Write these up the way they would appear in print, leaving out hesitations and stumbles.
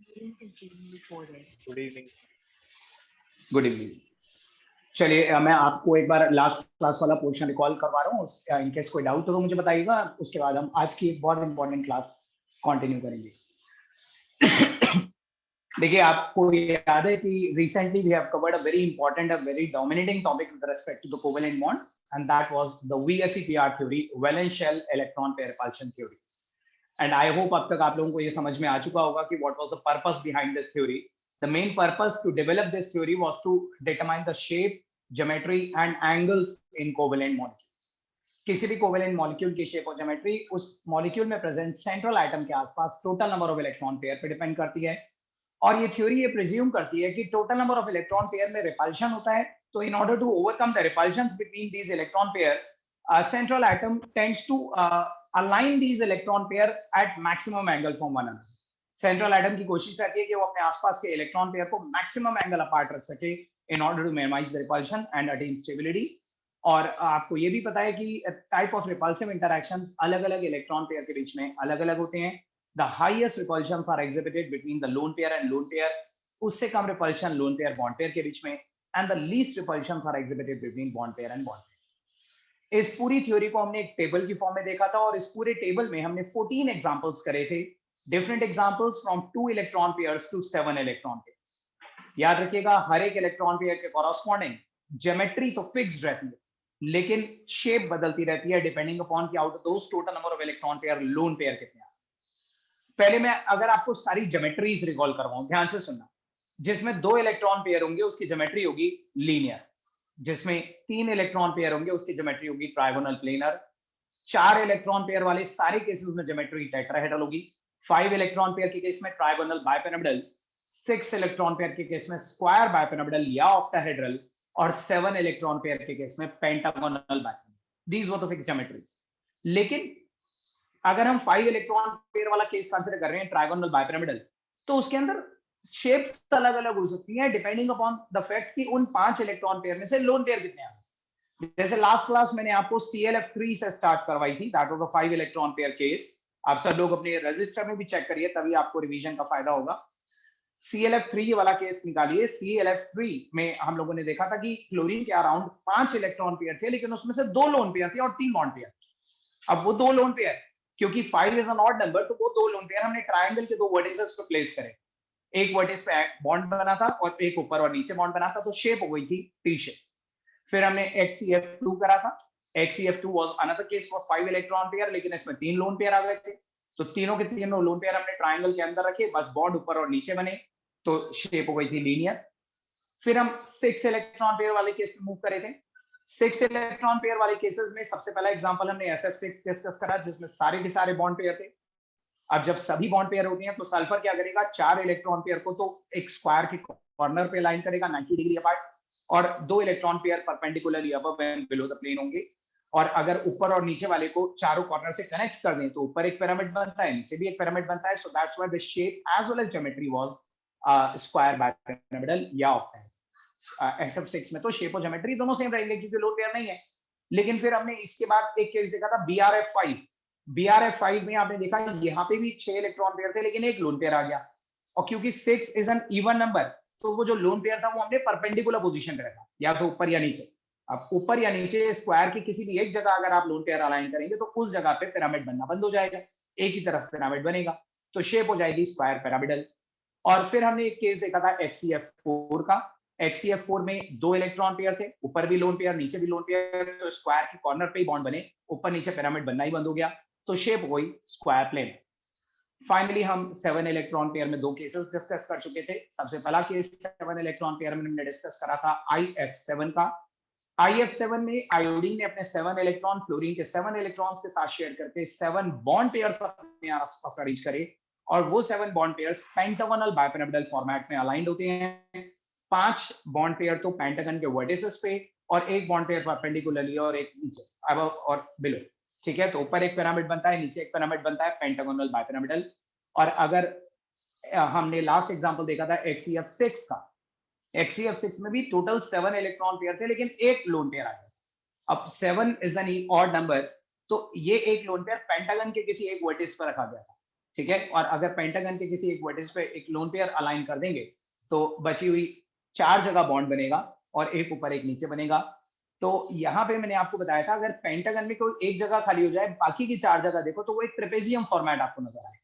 Good evening. Good evening. चलिए मैं आपको एक बार लास्ट क्लास वाला पोर्शन रिकॉल करवा रहा हूँ। इन केस कोई डाउट हो तो मुझे बताइएगा, उसके बाद हम आज की एक बहुत इंपॉर्टेंट क्लास कंटिन्यू करेंगे। देखिए, आपको याद है कि recently we have covered a very important, a very dominating topic with respect to the covalent bond, and that was the VSEPR theory, valence shell electron pair repulsion theory. And I hope अब तक आप लोगों को ये समझ में आ चुका होगा कि what was the purpose behind this theory. The main purpose to develop this theory was to determine the shape, geometry and angles in covalent molecules. किसी भी कोवेलेंट मॉलिक्यूल की शेप और ज्योमेट्री उस मॉलिक्यूल में प्रेजेंट सेंट्रल एटम के आसपास total number of electron pair पे depend करती है। और ये थ्योरी ये प्रिज्यूम करती है कि total number of electron pair में रिपल्शन होता है, तो in order to overcome the repulsions between these electron pair, central atom tends to align these electron pair at maximum angle from one another. सेंट्रल एटम की कोशिश रहती है कि वो अपने आसपास के इलेक्ट्रॉन पेयर को मैक्सिमम एंगल अपार्ट रख सके in order to minimise the repulsion and attain stability. और आपको ये भी पता है कि टाइप ऑफ रिपल्सिव इंटरैक्शंस अलग अलग इलेक्ट्रॉन पेयर के बीच में अलग अलग होते हैं। The highest repulsions are exhibited between the lone pair and lone pair, उससे कम repulsion lone pair bond pair के बीच में, and the least repulsions are exhibited between bond pair and bond pair. इस पूरी थ्योरी को हमने एक टेबल की फॉर्म में देखा था, और इस पूरे टेबल में हमने 14 एग्जांपल्स करे थे, different examples from 2 electron pairs to 7 electron pairs. याद रखिएगा, हर एक इलेक्ट्रॉन पेयर के कॉरस्पॉन्डिंग ज्योमेट्री तो फिक्स्ड रहती है, लेकिन शेप बदलती रहती है डिपेंडिंग अपॉन कि out of those total number of electron pair lone pair कितने हैं। पहले मैं अगर आपको सारी ज्योमेट्रीज रिकॉल करवाऊं, ध्यान से सुनना। जिसमें 2 इलेक्ट्रॉन पेयर होंगे उसकी ज्योमेट्री होगी लीनियर, जिसमें 3 इलेक्ट्रॉन पेयर होंगे उसकी ज्योमेट्री होगी ट्राइगोनल प्लेनर, 4 इलेक्ट्रॉन पेयर वाले सारे केसेस में ज्योमेट्री टेट्राहेड्रल होगी, 5 इलेक्ट्रॉन पेयर के केस में ट्राइगोनल बाइपिरामिडल, 6 इलेक्ट्रॉन पेयर के केस में स्क्वायर बाइपिरामिडल या ऑक्टाहेड्रल, और 7 इलेक्ट्रॉन पेयर के केस में pentagonal bipyramidal. These were the fixed geometries. लेकिन अगर हम 5 इलेक्ट्रॉन पेयर वाला केस कंसीडर कर रहे हैं, ट्राइगोनल बाइपिरामिडल, तो उसके अंदर शेप्स अलग अलग हो सकती हैं डिपेंडिंग अपॉन द फैक्ट कि उन 5 इलेक्ट्रॉन पेयर में से लोन पेयर कितने हैं। जैसे लास्ट क्लास मैंने आपको ClF3 से स्टार्ट करवाई थी, that was a 5 electron pair case. आप सब लोग अपने रजिस्टर में भी चेक करिए, तभी आपको रिवीजन का फायदा होगा। ClF3 वाला केस निकालिए। ClF3 में हम लोगों ने देखा था कि क्लोरीन के अराउंड 5 इलेक्ट्रॉन पेयर थे, लेकिन उसमें से 2 लोन पेयर थे और 3 बॉन्ड पेयर। अब वो 2 लोन पेयर, क्योंकि 5 इज एन ऑड नंबर, तो वो 2 लोन पेयर हमने ट्रायंगल के 2 वर्टिसेस पे प्लेस करे। एक वर्टिस पे बॉन्ड बना था और एक ऊपर और नीचे बॉन्ड बना था, तो शेप हो गई थी टी शेप। फिर हमने HCF2 करा था। HCF2 was another case for 5 electron pair, लेकिन इसमें 3 लोन पेयर आ गए थे, तो तीनों के तीनों लोन पेयर हमने ट्रायंगल के अंदर रखे, बस बॉन्ड ऊपर और नीचे बने, तो शेप हो गई थी लीनियर। फिर हम 6 इलेक्ट्रॉन पेयर वाले केस में मूव करे थे। 6 इलेक्ट्रॉन पेयर वाले केसेस में सबसे पहला एग्जांपल हमने SF6 डिस्कस करा, जिसमें सारे के सारे बॉन्ड पेयर थे। अब जब सभी बॉन्ड पेयर होती हैं तो सल्फर क्या करेगा, 4 इलेक्ट्रॉन पेयर को तो एक स्क्वायर के कॉर्नर पे लाइन करेगा 90 डिग्री अपार्ट, और 2 electron pair perpendicularly above and below the plane होंगे। और अगर ऊपर और नीचे वाले को चारों कॉर्नर से कनेक्ट कर दें तो ऊपर एक पिरामिड बनता है, नीचे भी एक पिरामिड बनता है। So that's why the shape as well as geometry was square bipyramidal या ऑक्टाहेड्रल। SF6 में तो शेप और ज्योमेट्री दोनों सेम रहेंगे क्योंकि लोन पेयर नहीं है। लेकिन फिर हमने इसके बाद एक केस देखा था BRF5। BRF5 में आपने देखा यहाँ पे भी 6 इलेक्ट्रॉन पेयर थे, लेकिन एक लोन पेयर आ गया, और क्योंकि 6 इज एन इवन नंबर, तो वो जो लोन पेयर था वो हमने परपेंडिकुलर पोजीशन पे रखा, या तो ऊपर या नीचे। अब ऊपर या नीचे स्क्वायर की किसी भी एक जगह अगर आप लोन पेयर अलाइन करेंगे तो उस जगह पे पिरामिड बनना बंद हो जाएगा, एक ही तरफ पिरामिड बनेगा, तो शेप हो जाएगी स्क्वायर पिरामिडल। और फिर हमने एक केस देखा था HCF4 का। HCF4 में 2 इलेक्ट्रॉन पेयर थे, ऊपर भी लोन पेयर नीचे भी लोन पेयर, तो स्क्वायर के कॉर्नर पे ही बॉन्ड बने, ऊपर नीचे पिरामिड बनना ही बंद हो गया, तो शेप हो गई स्क्वायर प्लेन। फाइनली हम 7 इलेक्ट्रॉन पेयर में 2 केसेस डिस्कस कर चुके थे। सबसे पहला केस 7 इलेक्ट्रॉन पेयर में हमने डिस्कस करा था IF7 का। IF7 में आयोडीन ने अपने 7 इलेक्ट्रॉन फ्लोरीन के 7 इलेक्ट्रॉन्स के साथ शेयर करके 7 बॉन्ड पेयर्स अपने आसपास अरेंज करे, और वो 7 bond pairs pentagonal bipyramidal format में अलाइंड होते हैं। 5 बॉन्ड पेयर तो पेंटागन के वर्टिसेस पे, और एक बॉन्ड पेयर परपेंडिकुलरली और एक नीचे अबव और बिलो। ठीक है, तो ऊपर एक पिरामिड बनता है, नीचे एक पिरामिड बनता है, पेंटागोनल बाइपिरामिडल। और अगर हमने लास्ट एग्जांपल देखा था HCF6 का, HCF6 में भी टोटल 7 इलेक्ट्रॉन पेयर थे, लेकिन एक लोन पेयर आया। अब 7 इज एन ऑड नंबर, तो ये एक लोन पेयर पेंटागन के किसी एक वर्टिस पर रखा गया था। ठीक है। और अगर पेंटागन के किसी एक वर्टेक्स पे एक लोन पेयर अलाइन कर देंगे तो बची हुई 4 जगह बॉन्ड बनेगा और एक ऊपर एक नीचे बनेगा। तो यहाँ पे मैंने आपको बताया था अगर पेंटागन में कोई एक जगह खाली हो जाए, बाकी की 4 जगह देखो तो वो एक ट्रेपेजियम फॉर्मेट आपको नजर आए।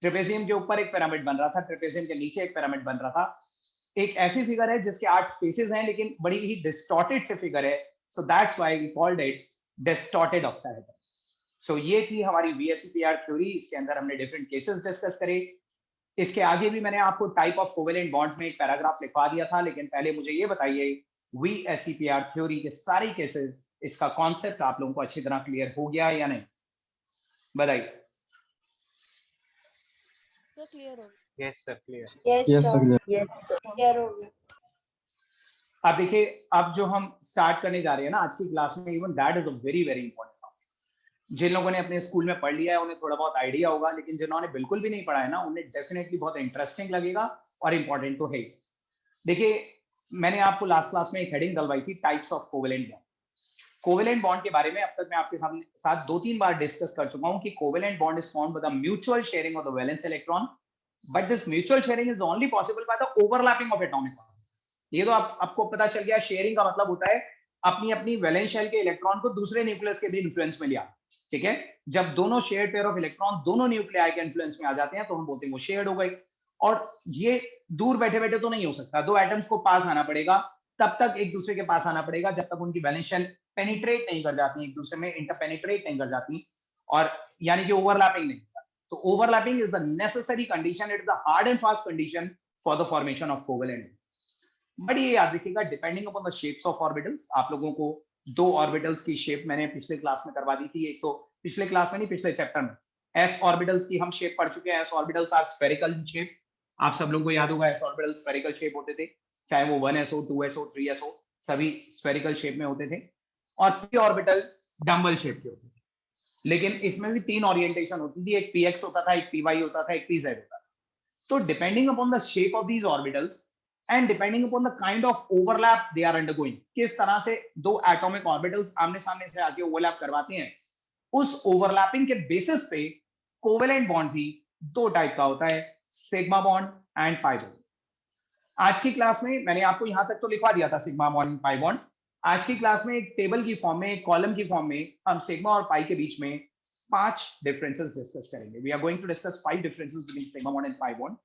ट्रेपेजियम के ऊपर एक पिरामिड बन रहा था, ट्रेपेजियम के नीचे एक पिरामिड बन रहा था। एक ऐसी फिगर है जिसके 8 फेसेस हैं लेकिन बड़ी ही डिस्टॉर्टेड से फिगर है, so that's why we called it distorted octahedron. So ये थी हमारी VSEPR थ्योरी। इसके अंदर हमने डिफरेंट केसेस डिस्कस करे। इसके आगे भी मैंने आपको टाइप ऑफ कोवेलेंट बॉन्ड्स में एक पैराग्राफ लिखवा दिया था, लेकिन पहले मुझे ये बताइए VSEPR थ्योरी के सारे केसेस, इसका कॉन्सेप्ट आप लोगों को अच्छी तरह क्लियर हो गया या नहीं, बताइए। क्लियर हो गया। Yes sir, clear. Yes sir, clear हो गया। अब देखिए, अब जो हम स्टार्ट करने जा रहे हैं ना आज की क्लास में, even that is a very very important. जिन लोगों ने अपने स्कूल में पढ़ लिया है उन्हें थोड़ा बहुत आइडिया होगा, लेकिन जिन्होंने बिल्कुल भी नहीं पढ़ा है ना, उन्हें डेफिनेटली बहुत इंटरेस्टिंग लगेगा और इंपॉर्टेंट तो है। देखिए, मैंने आपको लास्ट क्लास में एक हेडिंग डलवाई थी, types of covalent bond. Covalent bond के बारे में अब तक मैं आपके साथ 2-3 बार डिस्कस कर चुका हूं कि covalent bond is formed by the mutual sharing of the valence electron, but this mutual sharing is only possible by the overlapping of atomic orbital. ये तो आपको पता चल गया, शेयरिंग का मतलब होता है अपनी अपनी वैलेंस शेल के इलेक्ट्रॉन को दूसरे न्यूक्लियस के भी इन्फ्लुएंस में लिया। ठीक है, जब दोनों शेयर पेयर ऑफ इलेक्ट्रॉन दोनों न्यूक्लियाई के इन्फ्लुएंस में आ जाते हैं तो हम बोलते हैं वो शेयर्ड हो गई। और ये दूर बैठे बैठे तो नहीं हो सकता, दो एटम्स को पास आना पड़ेगा, तब तक एक दूसरे के पास आना पड़ेगा जब तक उनकी वैलेंस शेल पेनिट्रेट नहीं कर जाती, एक दूसरे में इंटरपेनिट्रेट नहीं कर जाती, और यानी कि ओवरलैपिंग नहीं होता। तो overlapping is the necessary condition, it is the hard and fast condition for the formation of covalent. But ये याद रखिएगा, depending upon the shapes of orbitals, आप लोगों को 2 ऑर्बिटल्स की शेप मैंने पिछले क्लास में करवा दी थी। एक तो पिछले क्लास में नहीं, पिछले चैप्टर में एस ऑर्बिटल्स की हम शेप पढ़ चुके हैं। S orbitals are spherical in shape, आप सब लोगों को याद होगा एस ऑर्बिटल स्फेरिकल शेप होते थे, चाहे वो 1s हो 2s हो 3s हो, सभी स्फेरिकल शेप में होते थे। और पी ऑर्बिटल डम्बल शेप के होते थे, लेकिन इसमें भी 3 ओरिएंटेशन होती थी, एक px होता था, एक py होता था, एक pz होता था। तो depending upon the shape of these orbitals and depending upon the kind of overlap they are undergoing, किस तरह से 2 एटॉमिक ऑर्बिटल्स आमने सामने से आके ओवरलैप करवाते हैं, उस ओवरलैपिंग के बेसिस पे कोवेलेंट बॉन्ड भी 2 टाइप का होता है, sigma bond and pi bond. आज की क्लास में मैंने आपको यहां तक तो लिखवा दिया था सिग्मा बॉन्ड पाई बॉन्ड। आज की क्लास में एक टेबल की फॉर्म में, एक कॉलम की फॉर्म में हम सिग्मा और पाई के बीच में 5 डिफरेंसेस डिस्कस करेंगे। We are going to discuss 5 differences between sigma bond and pi bond.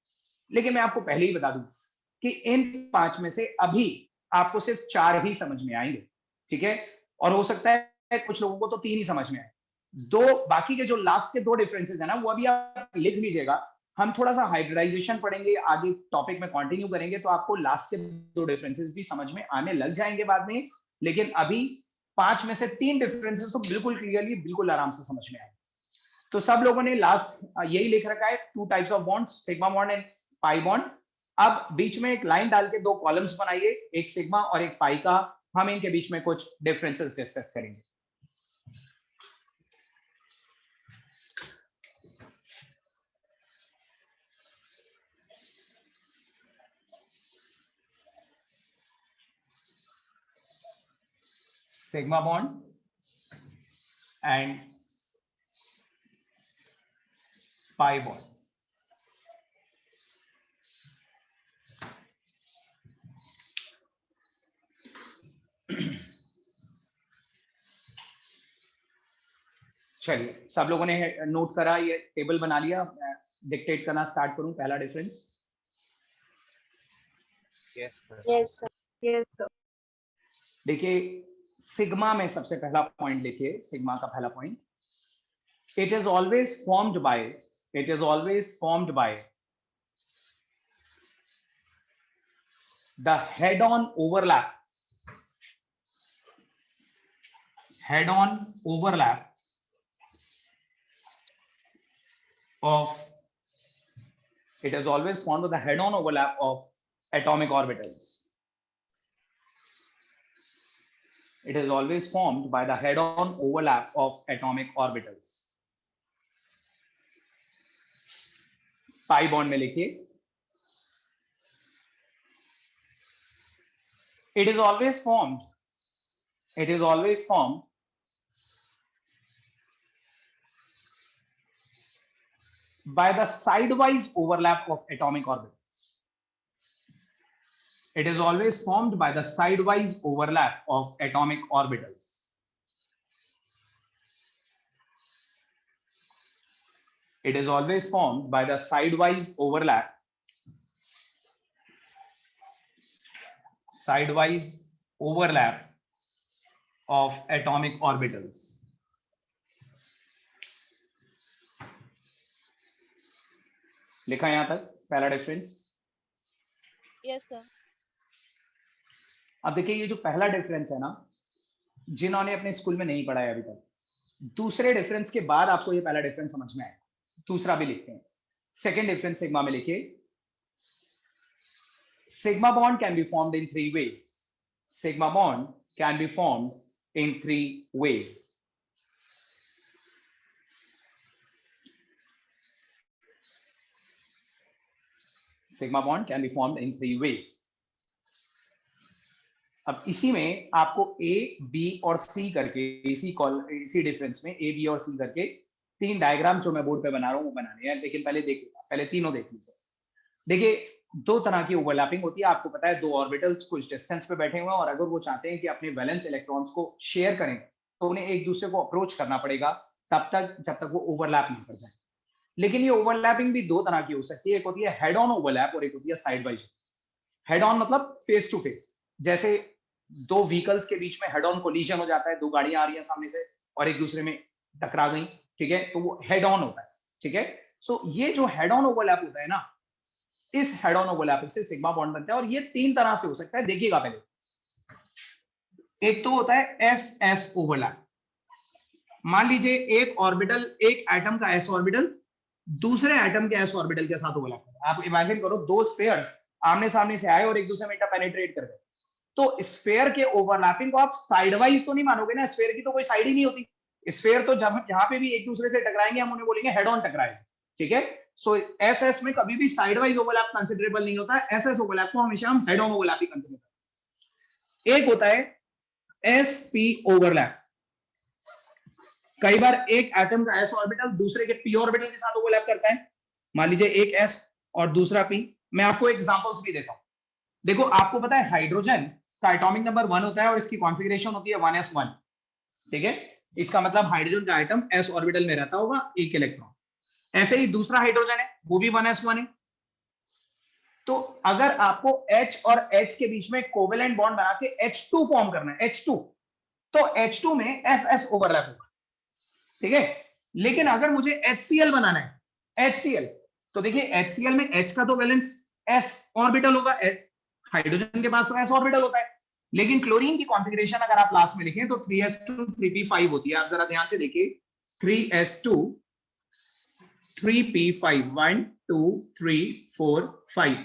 लेकिन मैं आपको पहले ही बता दूं कि इन 5 में से अभी आपको सिर्फ 4 ही समझ में आएंगे, ठीक है। और हो सकता है कुछ लोगों को तो 3 ही समझ में आए। बाकी के जो लास्ट के 2 डिफरेंसेस है ना, वो अभी आप लिख लीजिएगा। हम थोड़ा सा हाइब्रिडाइजेशन पढ़ेंगे, आगे टॉपिक में कंटिन्यू करेंगे, तो आपको लास्ट के 2 डिफरेंसेस भी समझ में आने लग जाएंगे बाद में। लेकिन अभी 5 में से 3 डिफरेंसेस तो बिल्कुल क्लियरली, बिल्कुल आराम से समझ में आए। तो सब लोगों ने लास्ट यही लिख रखा है, 2 types of bonds, sigma bond and pi bond. अब बीच में एक लाइन डाल के 2 कॉलम्स बनाइए, एक सिग्मा और एक पाई का। हम इनके बीच में कुछ डिफरेंसेस डिस्कस करेंगे। Sigma bond and pi bond. चलिए, सब लोगों ने नोट करा, ये टेबल बना लिया, डिक्टेट करना स्टार्ट करूं। पहला difference, yes sir. Yes sir. देखिए सिग्मा में सबसे पहला पॉइंट देखिए, सिग्मा का पहला point, it is always formed by the head-on overlap of atomic orbitals. It is always formed by the head-on overlap of atomic orbitals. Pi bond में लिखिए, it is always formed by the sidewise overlap of atomic orbitals. It is always formed by the sidewise overlap of atomic orbitals. It is always formed by the sidewise overlap of atomic orbitals. लिखा यहां तक पहला difference? Yes, sir. अब देखिए ये जो पहला difference है ना, जिन्होंने अपने स्कूल में नहीं पढ़ा है अभी तक, दूसरे डिफरेंस के बाद आपको ये पहला डिफरेंस समझ में आएगा। दूसरा भी लिखते हैं। सेकेंड डिफरेंस सिग्मा में लिखिए, sigma bond can be formed in three ways. Sigma bond can be formed in three ways. Sigma bond can be formed in three ways. अब इसी में आपको A, B और C करके इसी डिफरेंस में A, B और C करके तीन डायग्राम जो मैं बोर्ड पे बना रहा हूँ वो बनाने हैं, लेकिन पहले तीनों देख लीजिए। देखिए दो तरह की ओवरलैपिंग होती है, आपको पता है दो ऑर्बिटल्स कुछ डिस्टेंस पे बैठे हुए हैं और अगर वो चाहते हैं कि अपने वैलेंस इलेक्ट्रॉन्स को शेयर करें तो उन्हें एक दूसरे को अप्रोच करना पड़ेगा तब तक जब तक वो ओवरलैप नहीं कर जाए। लेकिन ये ओवरलैपिंग भी दो तरह की हो सकती है, एक होती है हेड ऑन ओवरलैप और एक होती है साइड वाइज। हेड ऑन मतलब फेस टू फेस, जैसे दो व्हीकल्स के बीच में हेड ऑन कोलिजन हो जाता है, दो गाड़ियां आ रही हैं सामने से और एक दूसरे में टकरा गई, ठीक है, तो वो हेड ऑन होता है, ठीक है। सो ये जो हेड ऑन ओवरलैप होता है ना, इस हेड ऑन ओवरलैप से सिग्मा बॉन्ड बनता है और ये तीन तरह से हो सकता है, देखिएगा पहले। एक तो होता है एस एस ओवरलैप। मान लीजिए एक ऑर्बिटल, एक एटम का एस ऑर्बिटल दूसरे एटम के एस ऑर्बिटल के साथ ओवरलैप कर रहा है। आप इमेजिन करो दो स्फीयर्स आमने सामने से आए और एक दूसरे में इंटरपेनिट्रेट कर गए, तो स्फीयर के ओवरलैपिंग को आप साइडवाइज तो नहीं मानोगे ना, स्फीयर की तो कोई साइड ही नहीं होती। स्फीयर तो जब जहां पे भी एक दूसरे से टकराएंगे हम उन्हें बोलेंगे हेड ऑन टकराए, ठीक है। सो एस एस में कभी भी साइडवाइज ओवरलैप कंसिडरेबल नहीं होता है, एस एस ओवरलैप को हमेशा हम head on overlap he consider करते हैं। एक होता है एस पी ओवरलैप। कई बार एक एटम का एस ऑर्बिटल दूसरे के पी ऑर्बिटल के साथ ओवरलैप करता है। मान लीजिए एक एस और दूसरा पी। मैं आपको एग्जांपल्स भी देता हूं। देखो आपको पता है हाइड्रोजन का एटॉमिक नंबर 1 होता है और इसकी कॉन्फ़िगरेशन होती है 1s1, ठीक है। इसका मतलब हाइड्रोजन का एटम एस ऑर्बिटल में रहता होगा, एक इलेक्ट्रॉन। ऐसे ही दूसरा हाइड्रोजन है, वो भी 1s1 है। तो अगर आपको H और H के बीच में कोवेलेंट बॉन्ड बना के H2 फॉर्म करना है, H2, तो H2 में SS ओवरलैप होगा, ठीक है। लेकिन अगर मुझे HCl बनाना है, HCl, तो देखिए HCl में H का तो वैलेंस S ऑर्बिटल होगा, हाइड्रोजन के पास तो S ऑर्बिटल होता है। लेकिन क्लोरीन की कॉन्फ़िगरेशन अगर आप लास्ट में लिखें तो 3s2 3p5 होती है। आप जरा ध्यान से देखिए, 3s2 3p5, 1 2 3 4 5।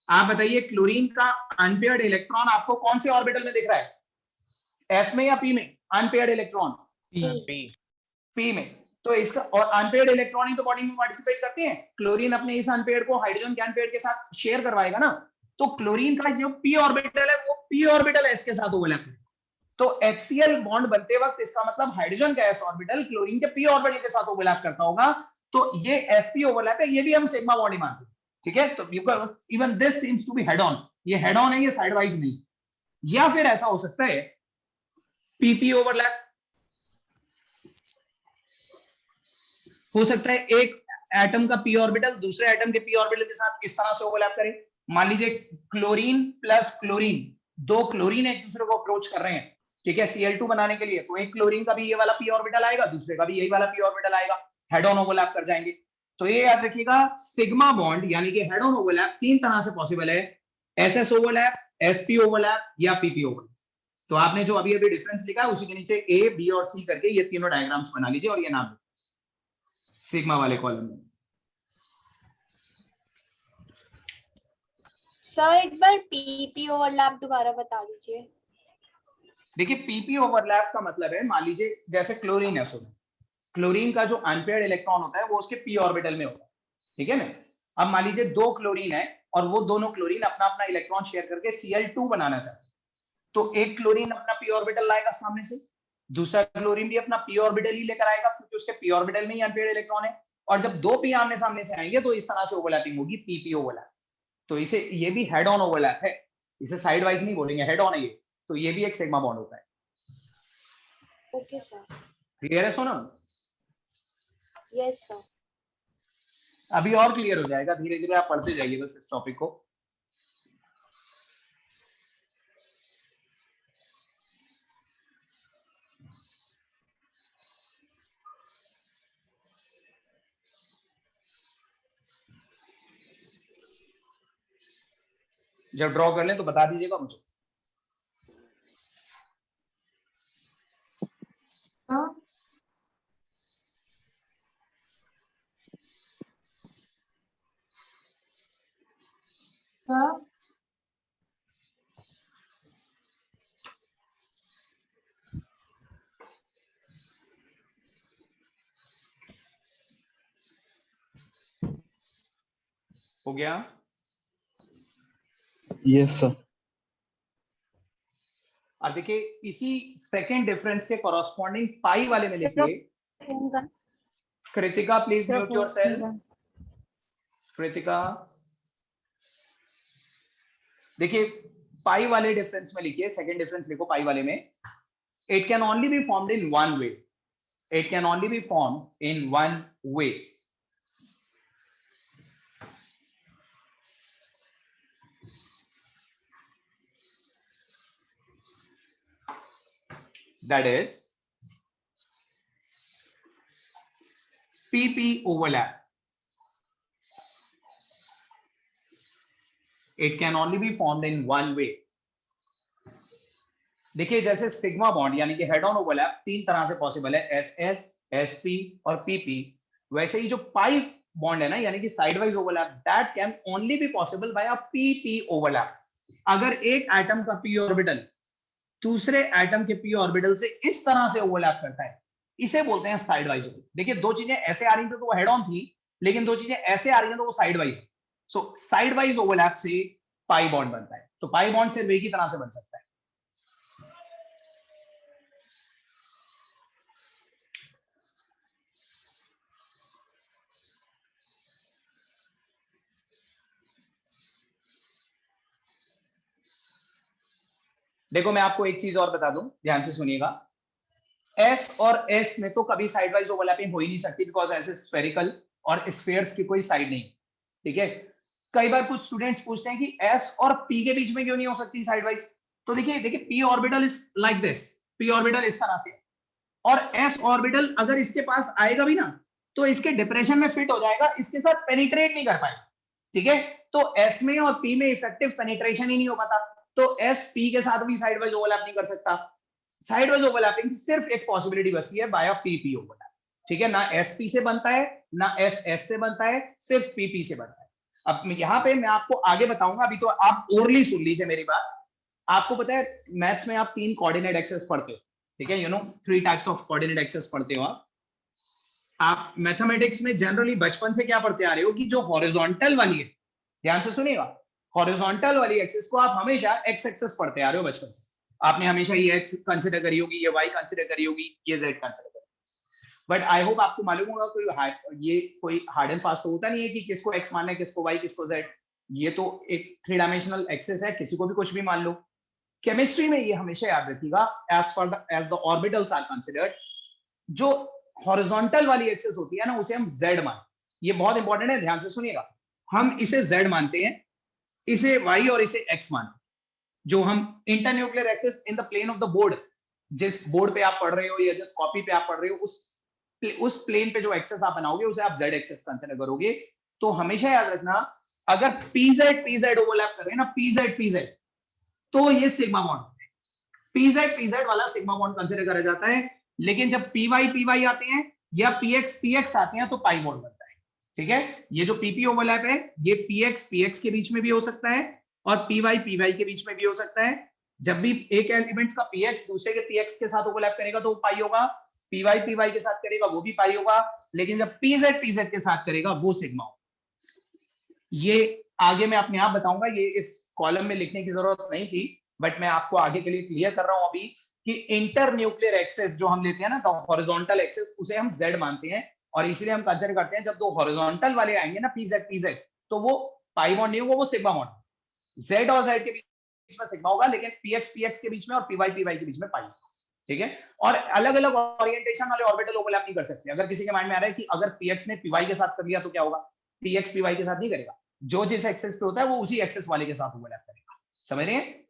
आप बताइए क्लोरीन का अनपेयर्ड इलेक्ट्रॉन आपको कौन से ऑर्बिटल में दिख रहा है, एस में या पी में? अनपेयर्ड इलेक्ट्रॉन पी में। तो इसका और अनपेयर्ड इलेक्ट्रॉन ही तो बॉडी में पार्टिसिपेट करते हैं। क्लोरीन अपने इस अनपेयर्ड को हाइड्रोजन के अनपेयर्ड के साथ शेयर करवाएगा ना, तो क्लोरीन का जो पी ऑर्बिटल है वो पी ऑर्बिटल एस के साथ ओवरलैप है। तो HCl बॉन्ड बनते वक्त इसका मतलब हाइड्रोजन का एस ऑर्बिटल क्लोरीन के पी ऑर्बिटल के साथ ओवरलैप करता होगा, तो ये sp ओवरलैप है, ये भी हम सिग्मा बॉन्ड ही मानते हैं, ठीक है। तो even this seems to be head on, ये हेड ऑन है, ये साइडवाइज नहीं। या फिर ऐसा हो सकता है pp ओवरलैप, हो सकता है एक एटम का पी ऑर्बिटल दूसरे एटम के पी ऑर्बिटल के साथ इस तरह से ओवरलैप करे। मान लीजिए क्लोरीन प्लस क्लोरीन, दो क्लोरीन एक दूसरे को अप्रोच कर रहे हैं, ठीक है, Cl2 बनाने के लिए, तो एक क्लोरीन का भी ये वाला पी ऑर्बिटल आएगा, दूसरे का भी यही वाला पी ऑर्बिटल आएगा, हेड ऑन ओवरलैप कर जाएंगे। तो ये याद रखिएगा, सिग्मा बॉन्ड यानी कि हेड ऑन ओवरलैप तीन तरह से पॉसिबल है, SS ओवरलैप, SP ओवरलैप या PP ओवरलैप। तो आपने जो अभी अभी डिफरेंस लिखा है उसी के नीचे A, B और C करके ये तीनों डायग्राम्स बना लीजिए और ये नाम सिग्मा वाले कॉलम में। सर एक बार पीपी ओवरलैप दोबारा बता दीजिए। देखिए पीपी ओवरलैप का मतलब है, मान लीजिए जैसे क्लोरीन है, सुनो, क्लोरीन का जो अनपेयर्ड इलेक्ट्रॉन होता है वो उसके पी ऑर्बिटल में होता है, ठीक है ना। अब मान लीजिए दो क्लोरीन है और वो दोनों क्लोरीन अपना अपना इलेक्ट्रॉन शेयर करके Cl2 बनाना चाहते हैं, तो एक क्लोरीन अपना पी ऑर्बिटल लाएगा सामने से, दूसरा क्लोरीन भी अपना पी ऑर्बिटल ही लेकर आएगा क्योंकि उसके पी ऑर्बिटल में ही अनपेयर्ड इलेक्ट्रॉन है, और जब दो पी आमने सामने से आएंगे तो इस तरह से ओवरलैपिंग होगी, पीपी ओवरलैप। तो इसे ये भी हेड ऑन ओवरलैप है, इसे साइड वाइज नहीं बोलेंगे, हेड ऑन है ये, तो ये भी एक सिग्मा बॉन्ड होता है। Okay sir. क्लियर है सोनम? Yes sir. अभी और क्लियर हो जाएगा, धीरे धीरे आप पढ़ते जाइए बस इस टॉपिक को। जब ड्रॉ कर लें तो बता दीजिएगा मुझे। हाँ सर। हो गया? Yes sir. अब देखिए इसी सेकंड डिफरेंस के कॉरस्पॉन्डिंग पाई वाले में लिखिए। Kritika please mute yourself. Kritika देखिए पाई वाले डिफरेंस में लिखिए, सेकंड डिफरेंस लिखो पाई वाले में। It can only be formed in one way, it can only be formed in one way. That is PP overlap. It can only be formed in one way. देखिए जैसे sigma bond यानी कि head on overlap तीन तरह से possible है, S S, S P और PP, वैसे ही जो पाई बॉन्ड है ना यानी कि sideways overlap, that can only be possible by a PP overlap. अगर एक एटम का पी ऑर्बिटल दूसरे एटम के पी ऑर्बिटल से इस तरह से ओवरलैप करता है, इसे बोलते हैं साइडवाइज ओवरलैप। देखिए दो चीजें ऐसे आ रही थी तो वो हेड ऑन थी, लेकिन दो चीजें ऐसे आ रही हैं तो वो साइडवाइज। सो साइडवाइज ओवरलैप से पाई बॉन्ड बनता है। तो पाई बॉन्ड सिर्फ एक ही तरह से बन सकता है। देखो मैं आपको एक चीज और बता दूं, ध्यान से सुनिएगा। एस और एस में तो कभी साइडवाइज ओवरलैपिंग हो ही नहीं सकती, बिकॉज एस स्फेरिकल और स्फीयर्स की कोई साइड नहीं। ठीक है, कई बार कुछ स्टूडेंट्स पूछते हैं कि एस और पी के बीच में क्यों नहीं हो सकती साइडवाइज। तो देखिए P orbital is like this, P orbital इस तरह से, और एस ऑर्बिटल अगर इसके पास आएगा भी ना तो इसके डिप्रेशन में फिट हो जाएगा, इसके साथ पेनिट्रेट नहीं कर पाएगा। ठीक है, तो एस में और पी में इफेक्टिव पेनिट्रेशन ही नहीं हो पाता, तो एस पी के साथ भी साइडवाइज ओवरलैप नहीं कर सकता। साइडवाइज ओवरलैपिंग सिर्फ एक पॉसिबिलिटी बचती है बाय पीपी ओवरलैप। ठीक है, ना एसपी से बनता है ना एस एस से बनता है, सिर्फ पीपी से बनता है। अब यहाँ पे मैं आपको आगे बताऊंगा, अभी तो आप ओरली सुन लीजिए मेरी बात। आपको पता है मैथ्स में आप तीन कोऑर्डिनेट एक्सेस पढ़ते हो, ठीक है, you know 3 types of coordinate axes पढ़ते हो आप मैथमेटिक्स में जनरली बचपन से क्या पढ़ते आ रहे हो कि जो हॉरिजॉन्टल वाली है, ध्यान से सुनिएगा, हॉरिजॉन्टल वाली एक्सिस को आप हमेशा एक्स एक्सिस पढ़ते आ रहे हो बचपन से। आपने हमेशा ये एक्स कंसीडर करी होगी, ये वाई कंसीडर करी होगी, ये जेड कंसीडर करी। बट आई होप आपको मालूम होगा कोई हार्ड एंड फास्ट होता नहीं है कि किसको एक्स मानना है, किसको वाई, किसको जेड। ये तो एक 3 डायमेंशनल एक्सिस है, किसी को भी कुछ भी मान लो। केमिस्ट्री में ये हमेशा याद रखिएगा, as the orbitals are considered, जो हॉरिजॉन्टल वाली एक्सिस होती है ना उसे हम जेड मानते। ये बहुत इंपॉर्टेंट है, ध्यान से सुनिएगा। हम इसे जेड मानते हैं, इसे वाई और इसे एक्स मानते हैं। जो हम internuclear axis in the plane of the board, जिस बोर्ड पे आप पढ़ रहे हो या जिस कॉपी पे आप पढ़ रहे हो, उस प्लेन पे जो एक्सेस आप बनाओगे उसे आप जेड एक्सेस कंसीडर करोगे। तो हमेशा याद रखना, अगर पीजेड ओवरलैप कर रहे हैं ना, पीजेड, तो ये सिग्मा बॉन्ड, पीजेड वाला सिग्मा बॉन्ड कंसीडर करा जाता है। लेकिन जब पीवाई आते हैं या पीएक्स आते हैं तो पाई बॉन्ड बनता है। ठीक है, ये जो पीपी ओवरलैप है ये पीएक्स के बीच में भी हो सकता है और पीवाई के बीच में भी हो सकता है। जब भी एक एलिमेंट का पीएक्स दूसरे के पीएक्स के साथ ओवरलैप करेगा तो वो पाई होगा, पीवाई के साथ करेगा वो भी पाई होगा, लेकिन जब पीजेड के साथ करेगा वो सिग्मा होगा। ये आगे मैं अपने आप बताऊंगा, ये इस कॉलम में लिखने की जरूरत नहीं थी, बट मैं आपको आगे के लिए क्लियर कर रहा हूं अभी कि इंटर न्यूक्लियर एक्सेस जो हम लेते हैं ना, हॉरिजॉन्टल एक्सेस, उसे हम जेड मानते हैं, और इसीलिए हम कंसिडर करते हैं जब दो हॉरिजॉन्टल वाले आएंगे ना पीजेड तो वो पाई बॉन्ड नहीं होगा, वो सिग्मा बॉन्ड। जेड और जेड के बीच में सिग्मा होगा, लेकिन पीएक्स के बीच में और पीवाई के बीच में पाई। ठीक है, और अलग अलग ओरिएंटेशन वाले ऑर्बिटल ओवरलैप नहीं कर सकते। अगर किसी के माइंड में आ रहा है कि अगर पीएक्स ने पीवाई के साथ कर लिया तो क्या होगा, पीएक्स पीवाई के साथ नहीं करेगा, जो जिस एक्सेस पे होता है वो उसी एक्सेस वाले के साथ ओवरलैप करेगा। समझ रहे हैं?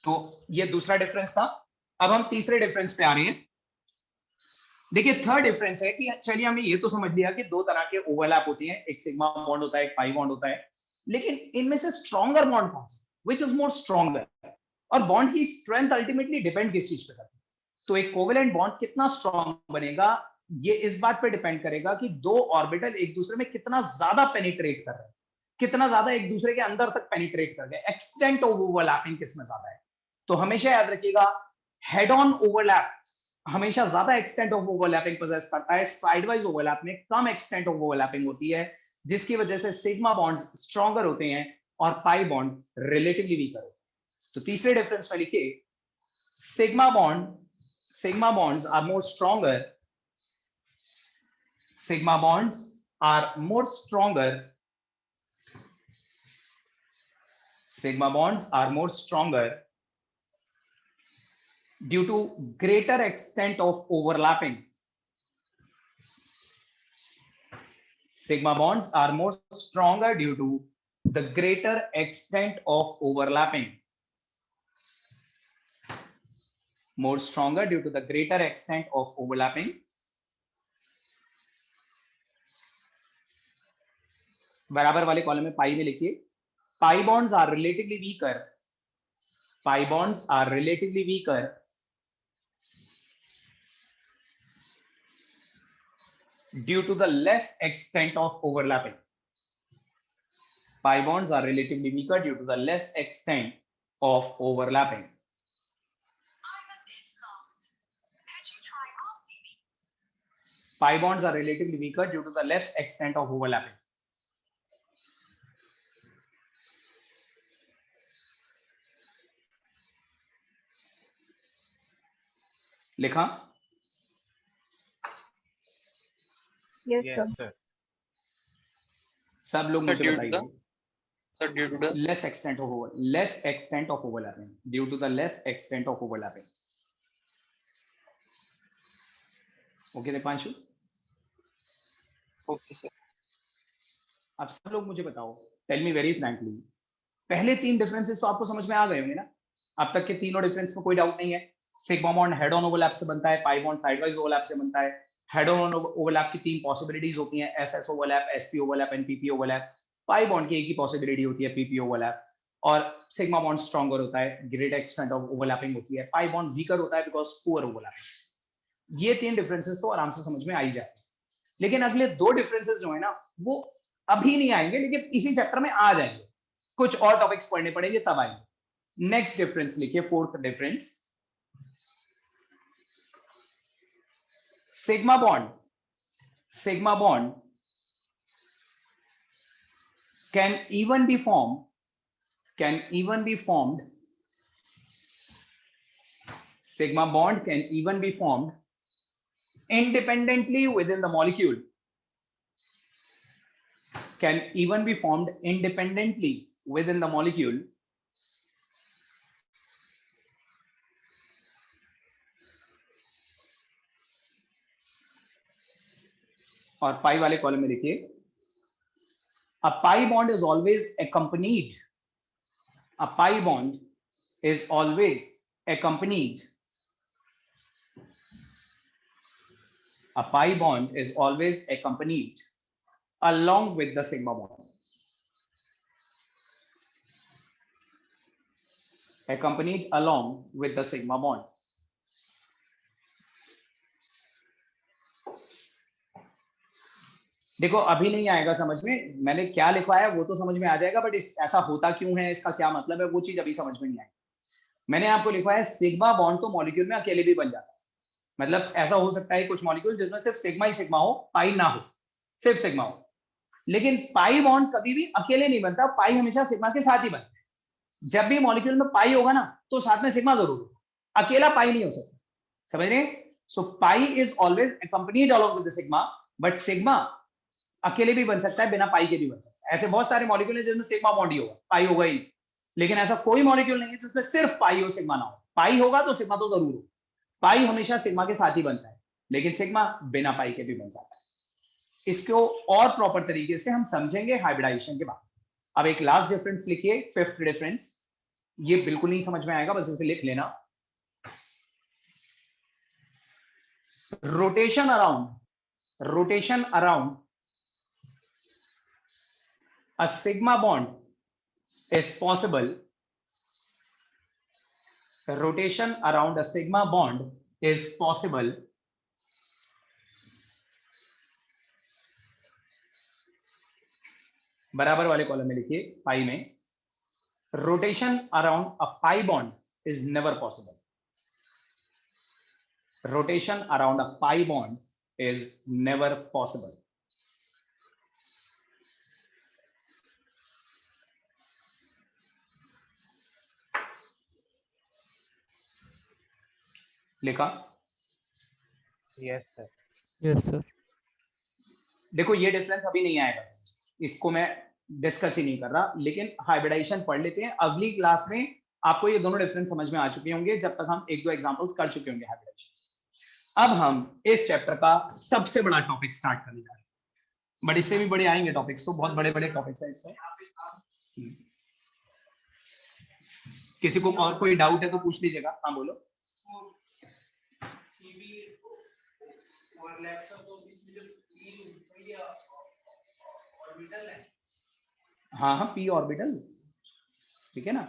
तो ये दूसरा डिफरेंस था। अब हम तीसरे डिफरेंस पे आ रहे हैं। देखिए थर्ड डिफरेंस है कि चलिए हमने ये तो समझ लिया कि दो तरह के ओवरलैप होते हैं, एक सिग्मा बॉन्ड होता है, एक पाई बॉन्ड होता है, लेकिन इनमें से स्ट्रॉन्गर बॉन्ड कौन सा, विच इज मोर स्ट्रॉन्गर, और बॉन्ड की स्ट्रेंथ अल्टीमेटली डिपेंड किस चीज पे करती है। तो एक कोवेलेंट बॉन्ड कितना स्ट्रॉन्ग बनेगा, ये इस बात पे डिपेंड करेगा कि दो ऑर्बिटल एक दूसरे में कितना ज्यादा पेनिट्रेट कर रहे हैं, कितना ज्यादा एक दूसरे के अंदर तक पेनिट्रेट कर गए, एक्सटेंट ऑफ ओवरलैपिंग किसमें ज्यादा है। तो हमेशा याद रखिएगा हेड ऑन ओवरलैप हमेशा ज्यादा एक्सटेंट ऑफ ओवरलैपिंग पोजेस करता है, साइडवाइज ओवरलैप में कम एक्सटेंट ऑफ ओवरलैपिंग होती है, जिसकी वजह से सिग्मा बॉन्ड्स स्ट्रॉन्गर होते हैं और पाई बॉन्ड रिलेटिवली वीकर होते हैं। तो तीसरे डिफरेंस में लिखिए sigma bonds are more stronger, sigma bonds are more stronger, sigma bonds are more stronger due to greater extent of overlapping. Sigma bonds are more stronger due to the greater extent of overlapping. More stronger due to the greater extent of overlapping. बराबर वाले column में पाई में लिखिए पाई bonds are relatively weaker. Pi bonds are relatively weaker due to the less extent of overlapping. Pi bonds are relatively weaker due to the less extent of overlapping. Pi bonds are relatively weaker due to the less extent of overlapping. लिखा? Yes, sir. सब लोग मुझे बताइए। Sir, due to the less extent of overlapping. Due to the less extent of overlapping. Okay, Deepanshu? okay, sir. अब सब लोग मुझे बताओ, टेल मी वेरी फ्रैंकली, पहले तीन डिफरेंसेस तो आपको समझ में आ गए होंगे ना? अब तक के तीनों डिफरेंस में कोई डाउट नहीं है। Sigma bond head on overlap से बनता है, पाई बॉन्ड साइडवाइज ओवरलैप से बनता है। हेड ऑन ओवरलैप की तीन पॉसिबिलिटीज होती हैं, SS overlap, SP overlap and PP overlap. Pi bond की एक ही पॉसिबिलिटी होती है, पीपी ओवरलैप। और सिग्मा बॉन्ड स्ट्रॉन्गर होता है, ग्रेट एक्सटेंट ऑफ ओवरलैपिंग होती है। पाई बॉन्ड वीकर होता है बिकॉज पुअर ओवरलैपिंग। ये तीन डिफरेंसेस तो आराम से समझ में आ ही जाते हैं, लेकिन अगले दो डिफरेंसेस जो है ना वो अभी नहीं आएंगे, लेकिन इसी चैप्टर में आ जाएंगे। कुछ और टॉपिक्स पढ़ने पड़ेंगे तब आएंगे। नेक्स्ट डिफरेंस लिखिए, fourth difference. sigma bond can even be formed sigma bond can even be formed independently within the molecule, can even be formed independently within the molecule और पाई वाले कॉलम में लिखिए a pi bond is always accompanied a pi bond is always accompanied a pi bond is always accompanied along with the sigma bond, accompanied along with the sigma bond. देखो अभी नहीं आएगा समझ में, मैंने क्या लिखा है वो तो समझ में आ जाएगा, बट ऐसा होता क्यों है, इसका क्या मतलब है, वो चीज अभी समझ में नहीं आएगी। मैंने आपको लिखा है सिग्मा बॉन्ड तो मॉलिक्यूल में अकेले भी बन जाता है। मतलब ऐसा हो सकता है कुछ मॉलिक्यूल जिसमें सिर्फ सिग्मा ही सिग्मा हो, पाई ना हो, सिर्फ सिग्मा हो। लेकिन पाई बॉन्ड कभी भी अकेले नहीं बनता, पाई हमेशा सिग्मा के साथ ही बनता है। जब भी मॉलिक्यूल में पाई होगा ना तो साथ में सिग्मा जरूर होगा, अकेला पाई नहीं हो सकता। समझ रहे? So pi is always accompanied along with the sigma but sigma अकेले भी बन सकता है, बिना पाई के भी बन सकता है। ऐसे बहुत सारे मॉलिक्यूल हैं जिसमें सिग्मा बॉन्ड ही होगा, पाई होगा ही, लेकिन ऐसा कोई मॉलिक्यूल नहीं है जिसमें सिर्फ पाई हो सिग्मा ना हो। पाई होगा तो सिग्मा तो जरूर हो, पाई हमेशा सिग्मा के साथ ही बनता है, लेकिन सिग्मा बिना पाई के भी बन जाता है। इसको और प्रॉपर तरीके से हम समझेंगे हाइब्रिडाइजेशन के बाद। अब एक लास्ट डिफरेंस लिखिए, फिफ्थ डिफरेंस, ये बिल्कुल नहीं समझ में आएगा, बस इसे लिख लेना। Rotation around a sigma bond is possible. Rotation around a sigma bond is possible बराबर वाले कॉलम में लिखिए, पाई में, rotation around a pi bond is never possible. Rotation around a pi bond is never possible. लिखा? Yes sir. Yes sir. देखो ये difference अभी नहीं आएगा, इसको मैं डिस्कस ही नहीं कर रहा, लेकिन हाइब्रिडाइजेशन पढ़ लेते हैं। अगली क्लास में आपको ये दोनों डिफरेंस समझ में आ चुके होंगे, जब तक हम एक दो एग्जांपल्स कर चुके होंगे हाइब्रिडाइजेशन। अब हम इस चैप्टर का सबसे बड़ा टॉपिक स्टार्ट करने जा रहे हैं, बट इससे भी बड़े आएंगे टॉपिक्स, तो बहुत बड़े बड़े टॉपिक्स हैं इसमें। किसी को और कोई डाउट है तो पूछ लीजिएगा। हाँ बोलो। हाँ पी ऑर्बिटल, ठीक है ना,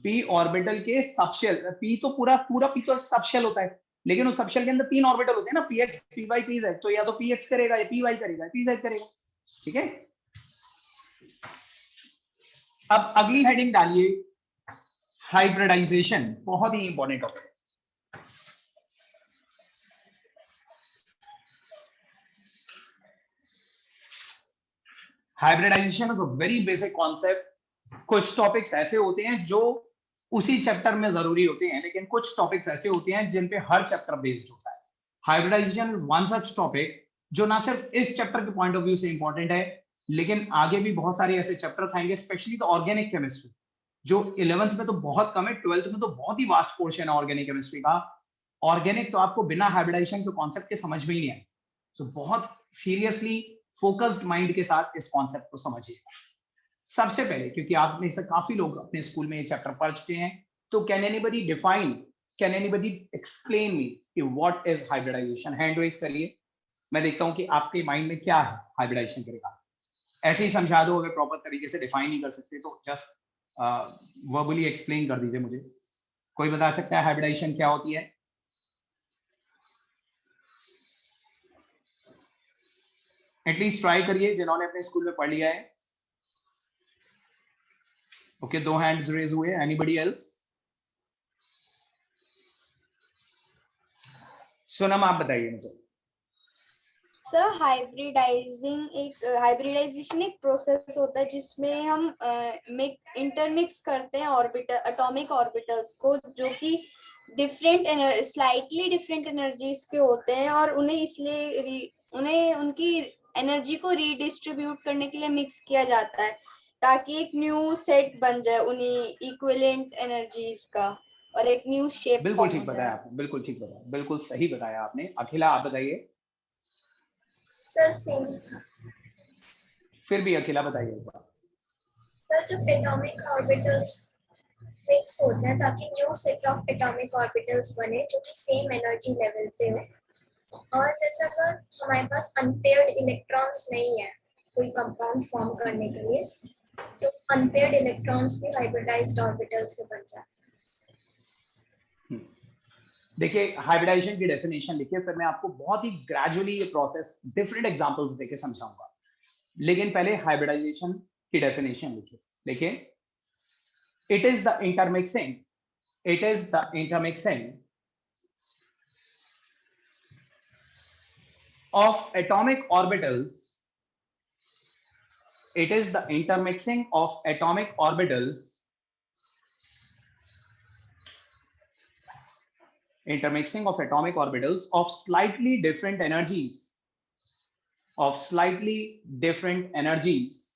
पी ऑर्बिटल के सबशेल, पी तो पूरा पी तो सबशेल होता है, लेकिन उस सबशेल के अंदर 3 ऑर्बिटल होते हैं ना, P X P Y P Z, तो या तो पी एक्स करेगा या पी वाई करेगा, पी जेड करेगा, ठीक है। अब अगली हेडिंग डालिए, हाइब्रिडाइजेशन, बहुत ही इंपॉर्टेंट टॉपिक है। Hybridization is a very basic concept. कुछ टॉपिक्स ऐसे होते हैं जो उसी चैप्टर में जरूरी होते हैं, लेकिन कुछ टॉपिक्स ऐसे होते हैं जिन पे हर चैप्टर बेस्ड होता है। Hybridization is one such topic जो ना सिर्फ इस चैप्टर के पॉइंट ऑफ व्यू से इंपॉर्टेंट है, लेकिन आगे भी बहुत सारे ऐसे चैप्टर्स आएंगे, स्पेशली तो ऑर्गेनिक केमिस्ट्री, जो 11th में तो बहुत कम है, 12th में तो बहुत ही वास्ट पोर्शन है ऑर्गेनिक केमिस्ट्री का। ऑर्गेनिक तो आपको बिना हाइब्रिडाइजेशन के कॉन्सेप्ट के समझ में ही नहीं आए, तो बहुत सीरियसली फोकस्ड माइंड के साथ इस कॉन्सेप्ट को समझिए। सबसे पहले, क्योंकि आप में से काफी लोग अपने स्कूल में ये चैप्टर पढ़ चुके हैं, तो कैन एनीबडी एक्सप्लेन मी कि what is hybridization? Hand raise करिए, मैं देखता हूं कि आपके माइंड में क्या है हाइब्रिडाइजेशन के रिगार्डिंग। ऐसे ही समझा दो, अगर प्रॉपर तरीके से डिफाइन नहीं कर सकते तो जस्ट वर्बली एक्सप्लेन कर दीजिए मुझे। कोई बता सकता है हाइब्रिडाइजेशन क्या होती है? एटलीस्ट ट्राई करिए जिन्होंने अपने स्कूल में पढ़ लिया है। ओके, 2 हैंड्स रेज हुए। Anybody else? सोनम आप बताइए मुझे। सर, हाइब्रिडाइजेशन एक प्रोसेस होता है जिसमें हम इंटरमिक्स करते हैं एटॉमिक ऑर्बिटल्स को, जो कि स्लाइटली डिफरेंट एनर्जीज के होते हैं, और उन्हें उनकी एनर्जी को रीडिस्ट्रीब्यूट करने के लिए मिक्स किया जाता है, ताकि एक न्यू सेट बन जाए उन्हीं इक्विवेलेंट एनर्जीज का, और एक न्यू शेप। बिल्कुल ठीक बताया आपने, बिल्कुल ठीक बताया, बिल्कुल सही बताया आपने। अखिला आप बताइए। Sir same. फिर भी अखिला बताइए एक बार। सर जब एटॉमिक ऑर्बिटल्स मिक्स होते हैं ताकि new set of atomic orbitals बने जो कि सेम एनर्जी लेवल पे हो, और जैसा अगर हमारे पास अनपेयर्ड इलेक्ट्रॉन्स नहीं है कोई कंपाउंड फॉर्म करने के लिए, तो अनपेयर्ड इलेक्ट्रॉन्स भी हाइब्रिडाइज्ड ऑर्बिटल से बन जाते हैं। देखिए हाइब्रिडाइजेशन की डेफिनेशन लिखिए, फिर मैं आपको बहुत ही ग्रेजुअली ये प्रोसेस डिफरेंट एग्जांपल्स देके समझाऊंगा, लेकिन पहले हाइब्रिडाइजेशन की डेफिनेशन लिखिए। देखिए, it is the intermixing of atomic orbitals. It is the intermixing of atomic orbitals of slightly different energies of slightly different energies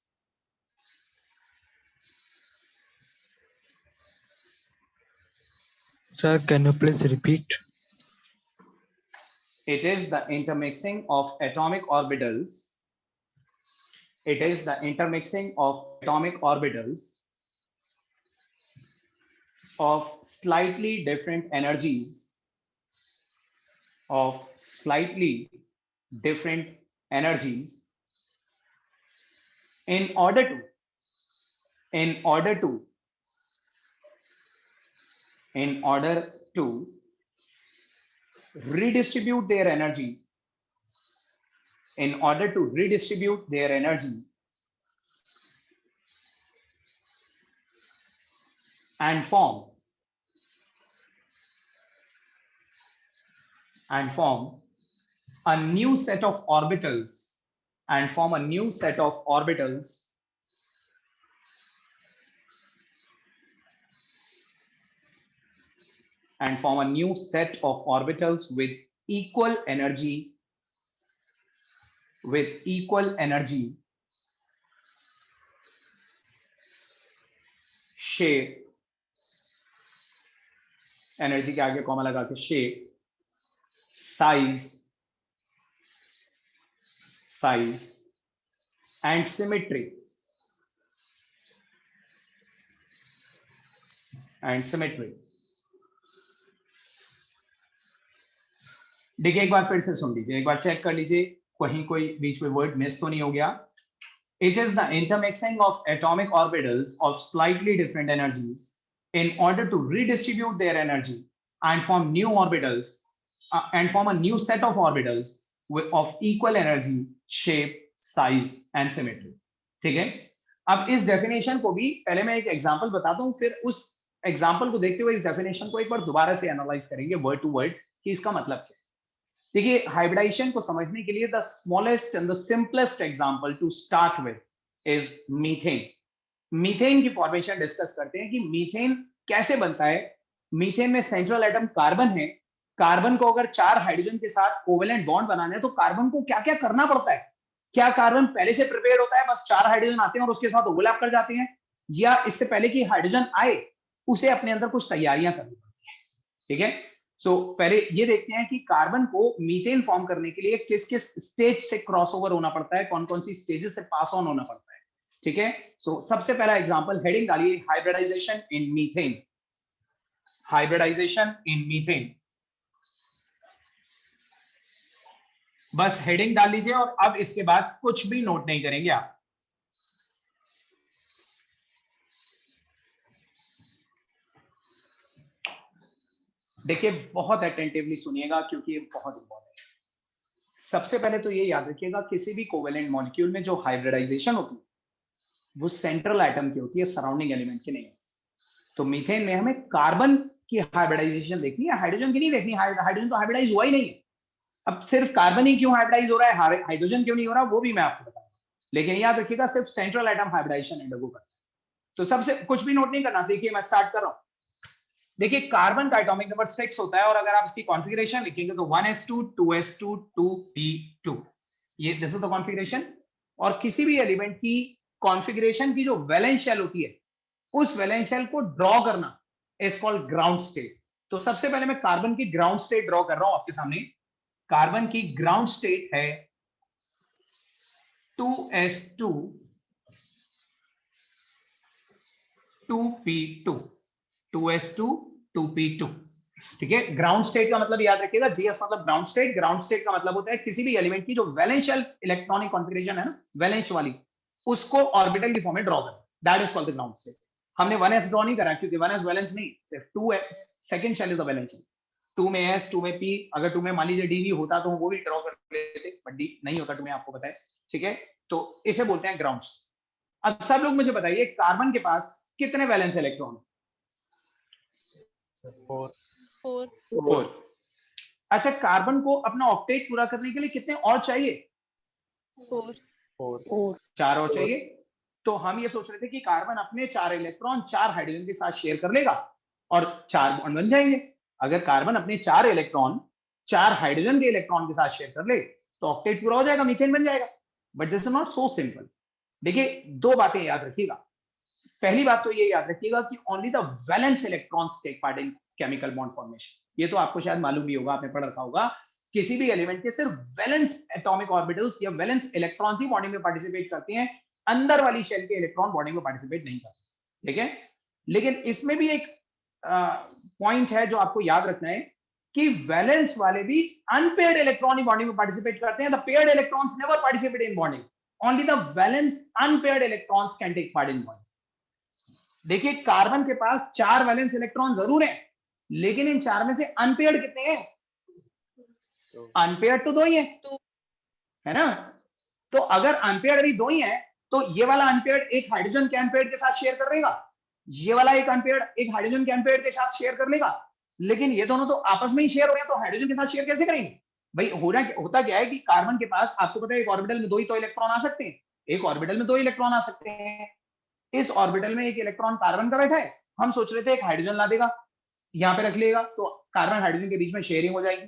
Sir, can you please repeat? It is the intermixing of atomic orbitals. It is the intermixing of atomic orbitals of slightly different energies, of slightly different energies in order to redistribute their energy, and form a new set of orbitals with equal energy, shape, energy के आगे comma लगा के, shape, size and symmetry. देखिए एक बार फिर से सुन लीजिए, एक बार चेक कर लीजिए कहीं कोई बीच में वर्ड मिस तो नहीं हो गया. It is the intermixing of atomic orbitals of slightly different energies in order to redistribute their energy and form new orbitals and form a new set of orbitals of equal energy, shape, size and symmetry. ठीक है. अब इस definition को भी पहले मैं एक example बताता हूं, फिर उस एग्जांपल को देखते हुए इस डेफिनेशन को एक बार दोबारा से एनालाइज करेंगे वर्ड टू वर्ड कि इसका मतलब क्या है. देखिए हाइब्रिडाइजेशन को समझने के लिए the smallest and the simplest example to start with is methane. Methane की फॉर्मेशन डिस्कस करते हैं कि मीथेन कैसे बनता है. मीथेन में सेंट्रल एटम कार्बन है. कार्बन को अगर 4 हाइड्रोजन के साथ कोवेलेंट बॉन्ड बनाना है तो कार्बन को क्या क्या करना पड़ता है. क्या कार्बन पहले से प्रिपेयर होता है, बस 4 हाइड्रोजन आते हैं और उसके साथ ओवरलैप कर जाते हैं, या इससे पहले कि हाइड्रोजन आए उसे अपने अंदर कुछ तैयारियां करनी पड़ती है. ठीक है. सो पहले ये देखते हैं कि कार्बन को मीथेन फॉर्म करने के लिए किस किस स्टेज से क्रॉसओवर होना पड़ता है, कौन कौन सी स्टेजेस से पास ऑन होना पड़ता है. ठीक है. सो सबसे पहला एग्जांपल, हेडिंग डालिए हाइब्रिडाइजेशन इन मीथेन. हाइब्रिडाइजेशन इन मीथेन, बस हेडिंग डाल लीजिए और अब इसके बाद कुछ भी नोट नहीं करेंगे आप. देखिए बहुत अटेंटिवली सुनिएगा क्योंकि ये बहुत इंपॉर्टेंट है. सबसे पहले तो ये याद रखिएगा, किसी भी कोवेलेंट मॉलिक्यूल में जो हाइब्रिडाइजेशन होती है वो सेंट्रल एटम की होती है, सराउंडिंग एलिमेंट की नहीं होती. तो मीथेन में हमें कार्बन की हाइब्रिडाइजेशन देखनी है, हाइड्रोजन की नहीं देखनी. हाइड्रोजन तो हाइब्रिडाइज हुआ ही नहीं है. अब सिर्फ कार्बन ही क्यों हाइब्रिडाइज हो रहा है, हाइड्रोजन क्यों नहीं हो रहा, वो भी मैं आपको बताऊंगा. लेकिन याद रखिएगा सिर्फ सेंट्रल एटम हाइब्रिडाइजेशन अंडरगो करता है. तो सबसे कुछ भी नोट नहीं करना. देखिए मैं स्टार्ट कर रहा हूं. देखिए कार्बन का एटॉमिक नंबर 6 होता है और अगर आप इसकी कॉन्फ़िगरेशन लिखेंगे तो 1s2 2s2 2p2, ये दिस इज द कॉन्फ़िगरेशन. और किसी भी एलिमेंट की कॉन्फ़िगरेशन की जो वैलेंस शेल होती है उस वैलेंस शेल को ड्रॉ करना इज कॉल्ड ग्राउंड स्टेट. तो सबसे पहले मैं कार्बन की ग्राउंड स्टेट ड्रॉ कर रहा हूं आपके सामने. कार्बन की ग्राउंड स्टेट है 2s2 2p2, 2s2 2p2. ठीक है. ग्राउंड स्टेट का मतलब याद रखिएगा, जीएस मतलब ग्राउंड स्टेट. ग्राउंड स्टेट का मतलब होता है किसी भी एलिमेंट की जो वैलेंशियल इलेक्ट्रॉनिक कॉन्फ़िगरेशन है ना, वैलेंस वाली, उसको ऑर्बिटल की फॉर्म में ड्रॉ करना. That is called the ground state. हमने 1s ड्रॉ नहीं करा क्योंकि 1s वैलेंस नहीं, सिर्फ 2 है. Second shell is the valence. 2 में s, 2 में p, अगर 2 में मान लीजिए dv होता तो वो भी ड्रॉ कर लेते, बट d नहीं होता 2 में, आपको पता है. ठीक है. तो इसे बोलते हैं ग्राउंड. अब सब लोग मुझे बताइए कार्बन के पास कितने वैलेंस इलेक्ट्रॉन? 4. अच्छा, कार्बन को अपना ऑक्टेट पूरा करने के लिए कितने और चाहिए? 4 और चाहिए. तो हम ये सोच रहे थे कि कार्बन अपने 4 इलेक्ट्रॉन 4 हाइड्रोजन के साथ शेयर कर लेगा और 4 बॉन्ड बन जाएंगे. अगर कार्बन अपने 4 इलेक्ट्रॉन 4 हाइड्रोजन के इलेक्ट्रॉन के साथ शेयर कर ले तो ऑक्टेट पूरा हो जाएगा, मीथेन बन जाएगा। But this is not so simple. देखिए दो बातें याद रखिएगा। पहली बात तो ये याद रखिएगा कि only the valence electrons take part in chemical bond formation. ये तो आपको शायद मालूम भी होगा, आपने पढ़ रखा होगा, किसी भी एलिमेंट के सिर्फ वैलेंस एटॉमिक ऑर्बिटल्स या वैलेंस इलेक्ट्रॉन्स ही बॉन्डिंग में पार्टिसिपेट करते हैं, अंदर वाली शेल के इलेक्ट्रॉन बॉन्डिंग में पार्टिसिपेट नहीं करते, ठीक है। लेकिन इसमें भी एक पॉइंट है जो आपको याद रखना है कि वैलेंस वाले भी अनपेयर्ड इलेक्ट्रॉन ही बॉन्डिंग में पार्टिसिपेट करते हैं। The paired electrons never participate in bonding, only the valence unpaired electrons can take part in bonding. देखिए कार्बन के पास 4 वैलेंस इलेक्ट्रॉन जरूर हैं, लेकिन इन 4 में से अनपेयर्ड कितने हैं? अनपेयर्ड तो 2 ही है ना। तो अगर अनपेयर्ड भी 2 ही है तो ये वाला अनपेयर्ड एक हाइड्रोजन के अनपेयर्ड के साथ शेयर कर लेगा, ये वाला एक अनपेयर्ड एक हाइड्रोजन के अनपेयर्ड के साथ शेयर कर लेगा। लेकिन ये दोनों तो आपस में ही शेयर हो रहे हैं, तो हाइड्रोजन के साथ शेयर कैसे करेंगे भाई? होता क्या है कि कार्बन के पास आपको पता है एक ऑर्बिटल में 2 ही तो इलेक्ट्रॉन आ सकते हैं, एक ऑर्बिटल में 2 इलेक्ट्रॉन आ सकते हैं। इस ऑर्बिटल में एक इलेक्ट्रॉन कार्बन का बैठा है, हम सोच रहे थे एक हाइड्रोजन ला देगा, यहाँ पे रख लेगा, तो कार्बन हाइड्रोजन के बीच में शेयरिंग हो जाएगी।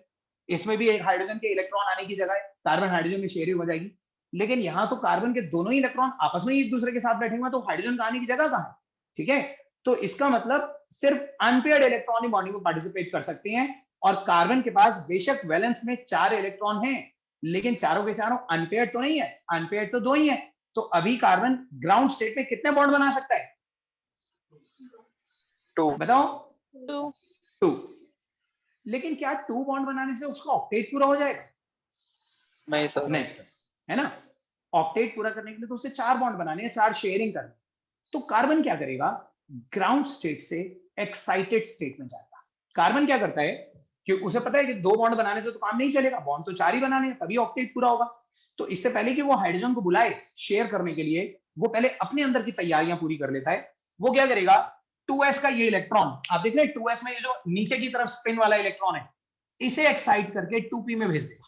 इसमें भी एक हाइड्रोजन के इलेक्ट्रॉन आने की जगह कार्बन हाइड्रोजन में शेयरिंग हो जाएगी। लेकिन यहाँ तो कार्बन के दोनों ही इलेक्ट्रॉन आपस में ही एक दूसरे के साथ बैठे हुए हैं, तो हाइड्रोजन का आने की जगह कहाँ है? ठीक है, तो इसका मतलब सिर्फ अनपेयर्ड इलेक्ट्रॉन ही बॉन्डिंग में पार्टिसिपेट कर सकते हैं। और कार्बन के पास बेशक वैलेंस में 4 इलेक्ट्रॉन हैं, लेकिन चारों के चारों अनपेयर्ड तो नहीं है, अनपेयर्ड तो 2 ही है। तो अभी कार्बन ग्राउंड स्टेट में कितने बॉन्ड बना सकता है? 2 बताओ। 2 लेकिन क्या 2 बॉन्ड बनाने से उसका ऑक्टेट पूरा हो जाएगा? नहीं सर, नहीं, है ना। ऑक्टेट पूरा करने के लिए तो उसे 4 बॉन्ड बनाने हैं, 4 शेयरिंग करनी। तो कार्बन क्या करेगा? ग्राउंड स्टेट से एक्साइटेड स्टेट में जाएगा। कार्बन क्या करता है कि उसे पता है कि 2 बॉन्ड बनाने से तो काम नहीं चलेगा, बॉन्ड तो 4 ही बनाने हैं, तभी ऑक्टेट पूरा होगा। तो इससे पहले कि वो हाइड्रोजन को बुलाए शेयर करने के लिए, वो पहले अपने अंदर की तैयारियां पूरी कर लेता है। वो क्या करेगा? 2s का ये इलेक्ट्रॉन आप देख रहे हैं, 2s में ये जो नीचे की तरफ स्पिन वाला इलेक्ट्रॉन है, इसे एक्साइट करके 2p में भेज देगा।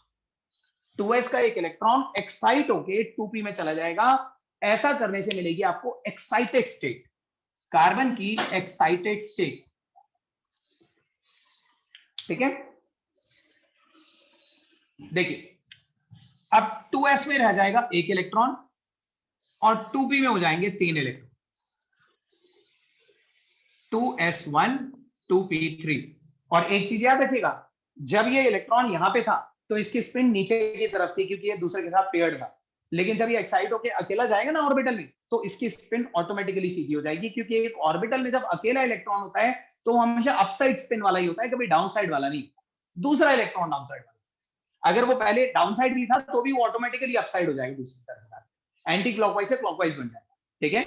2s का एक इलेक्ट्रॉन एक्साइट होके 2p में चला जाएगा। ऐसा करने से मिलेगी आपको एक्साइटेड स्टेट, कार्बन की एक्साइटेड स्टेट, ठीक है। देखिए अब 2s में रह जाएगा एक इलेक्ट्रॉन और 2p में हो जाएंगे 3 इलेक्ट्रॉन, 2s1 2p3। और एक चीज याद रखिएगा, जब ये इलेक्ट्रॉन यहां पे था तो इसकी स्पिन नीचे की तरफ थी क्योंकि ये दूसरे के साथ पेयर्ड था। लेकिन जब ये एक्साइट होकर अकेला जाएगा ना ऑर्बिटल में, तो इसकी स्पिन ऑटोमेटिकली सीधी हो जाएगी, क्योंकि एक ऑर्बिटल में जब अकेला इलेक्ट्रॉन होता है तो हमेशा अपसाइड स्पिन वाला ही होता है, कभी डाउन साइड वाला नहीं। दूसरा इलेक्ट्रॉन डाउन साइड वाला, अगर वो पहले डाउन साइड भी था तो भी वो ऑटोमेटिकली अपसाइड हो जाएगा, दूसरी तरफ एंटी क्लॉकवाइज से क्लॉकवाइज बन जाएगा, ठीक है।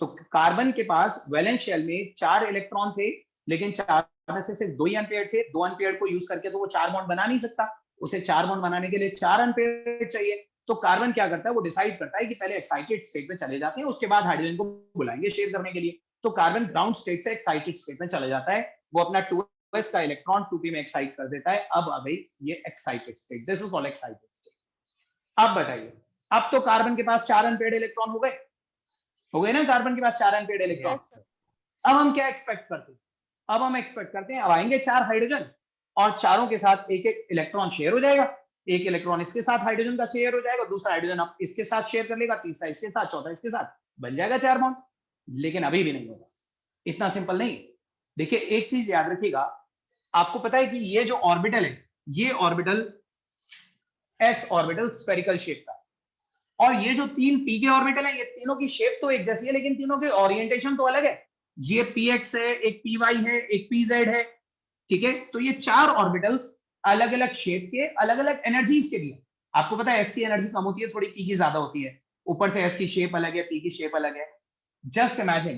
तो कार्बन के पास वैलेंस शेल में 4 इलेक्ट्रॉन थे, लेकिन 4 में से सिर्फ 2 ही अनपेयर्ड थे। 2 अनपेयर्ड को यूज करके तो वो 4 बॉन्ड बना नहीं सकता, उसे 4 बॉन्ड बनाने के लिए 4 अनपेयर्ड चाहिए। तो कार्बन क्या करता है? वो डिसाइड करता है कि पहले एक्साइटेड स्टेट में चले जाते हैं, उसके बाद हाइड्रोजन को बुलाएंगे शेयर करने के लिए। तो कार्बन ग्राउंड स्टेट से एक्साइटेड स्टेट में चला जाता है, वो अपना 2s का इलेक्ट्रॉन 2p में एक्साइट कर देता है। अब आ गई ये excited state, this is called excited state. अब बताइए, अब तो कार्बन के पास 4 अनपेयर्ड इलेक्ट्रॉन हो गए ना, कार्बन के पास 4 अनपेयर्ड इलेक्ट्रॉन। अब हम क्या एक्सपेक्ट करते हैं? अब हम एक्सपेक्ट करते हैं अब आएंगे 4 हाइड्रोजन और चारों के साथ एक एक इलेक्ट्रॉन शेयर हो जाएगा। एक इलेक्ट्रॉन इसके साथ हाइड्रोजन का शेयर हो जाएगा, दूसरा हाइड्रोजन अब इसके साथ शेयर कर लेगा, तीसरा इसके साथ, चौथा इसके साथ, बन जाएगा 4 बॉन्ड। लेकिन अभी भी नहीं होगा, इतना सिंपल नहीं। देखिए एक चीज याद रखिएगा, आपको पता है कि ये जो ऑर्बिटल है, ये orbital s orbital spherical shape का है, और ये जो 3 p के ऑर्बिटल है, ये तीनों की शेप तो एक जैसी है, लेकिन तीनों के ओरिएंटेशन तो अलग है। ये px है, एक py है, एक pz है, ठीक है। तो ये 4 ऑर्बिटल्स अलग अलग शेप के, अलग अलग एनर्जीज के लिए। आपको पता है s की एनर्जी कम होती है, थोड़ी p की ज्यादा होती है, ऊपर से s की शेप अलग है, p की शेप अलग है। जस्ट इमेजिन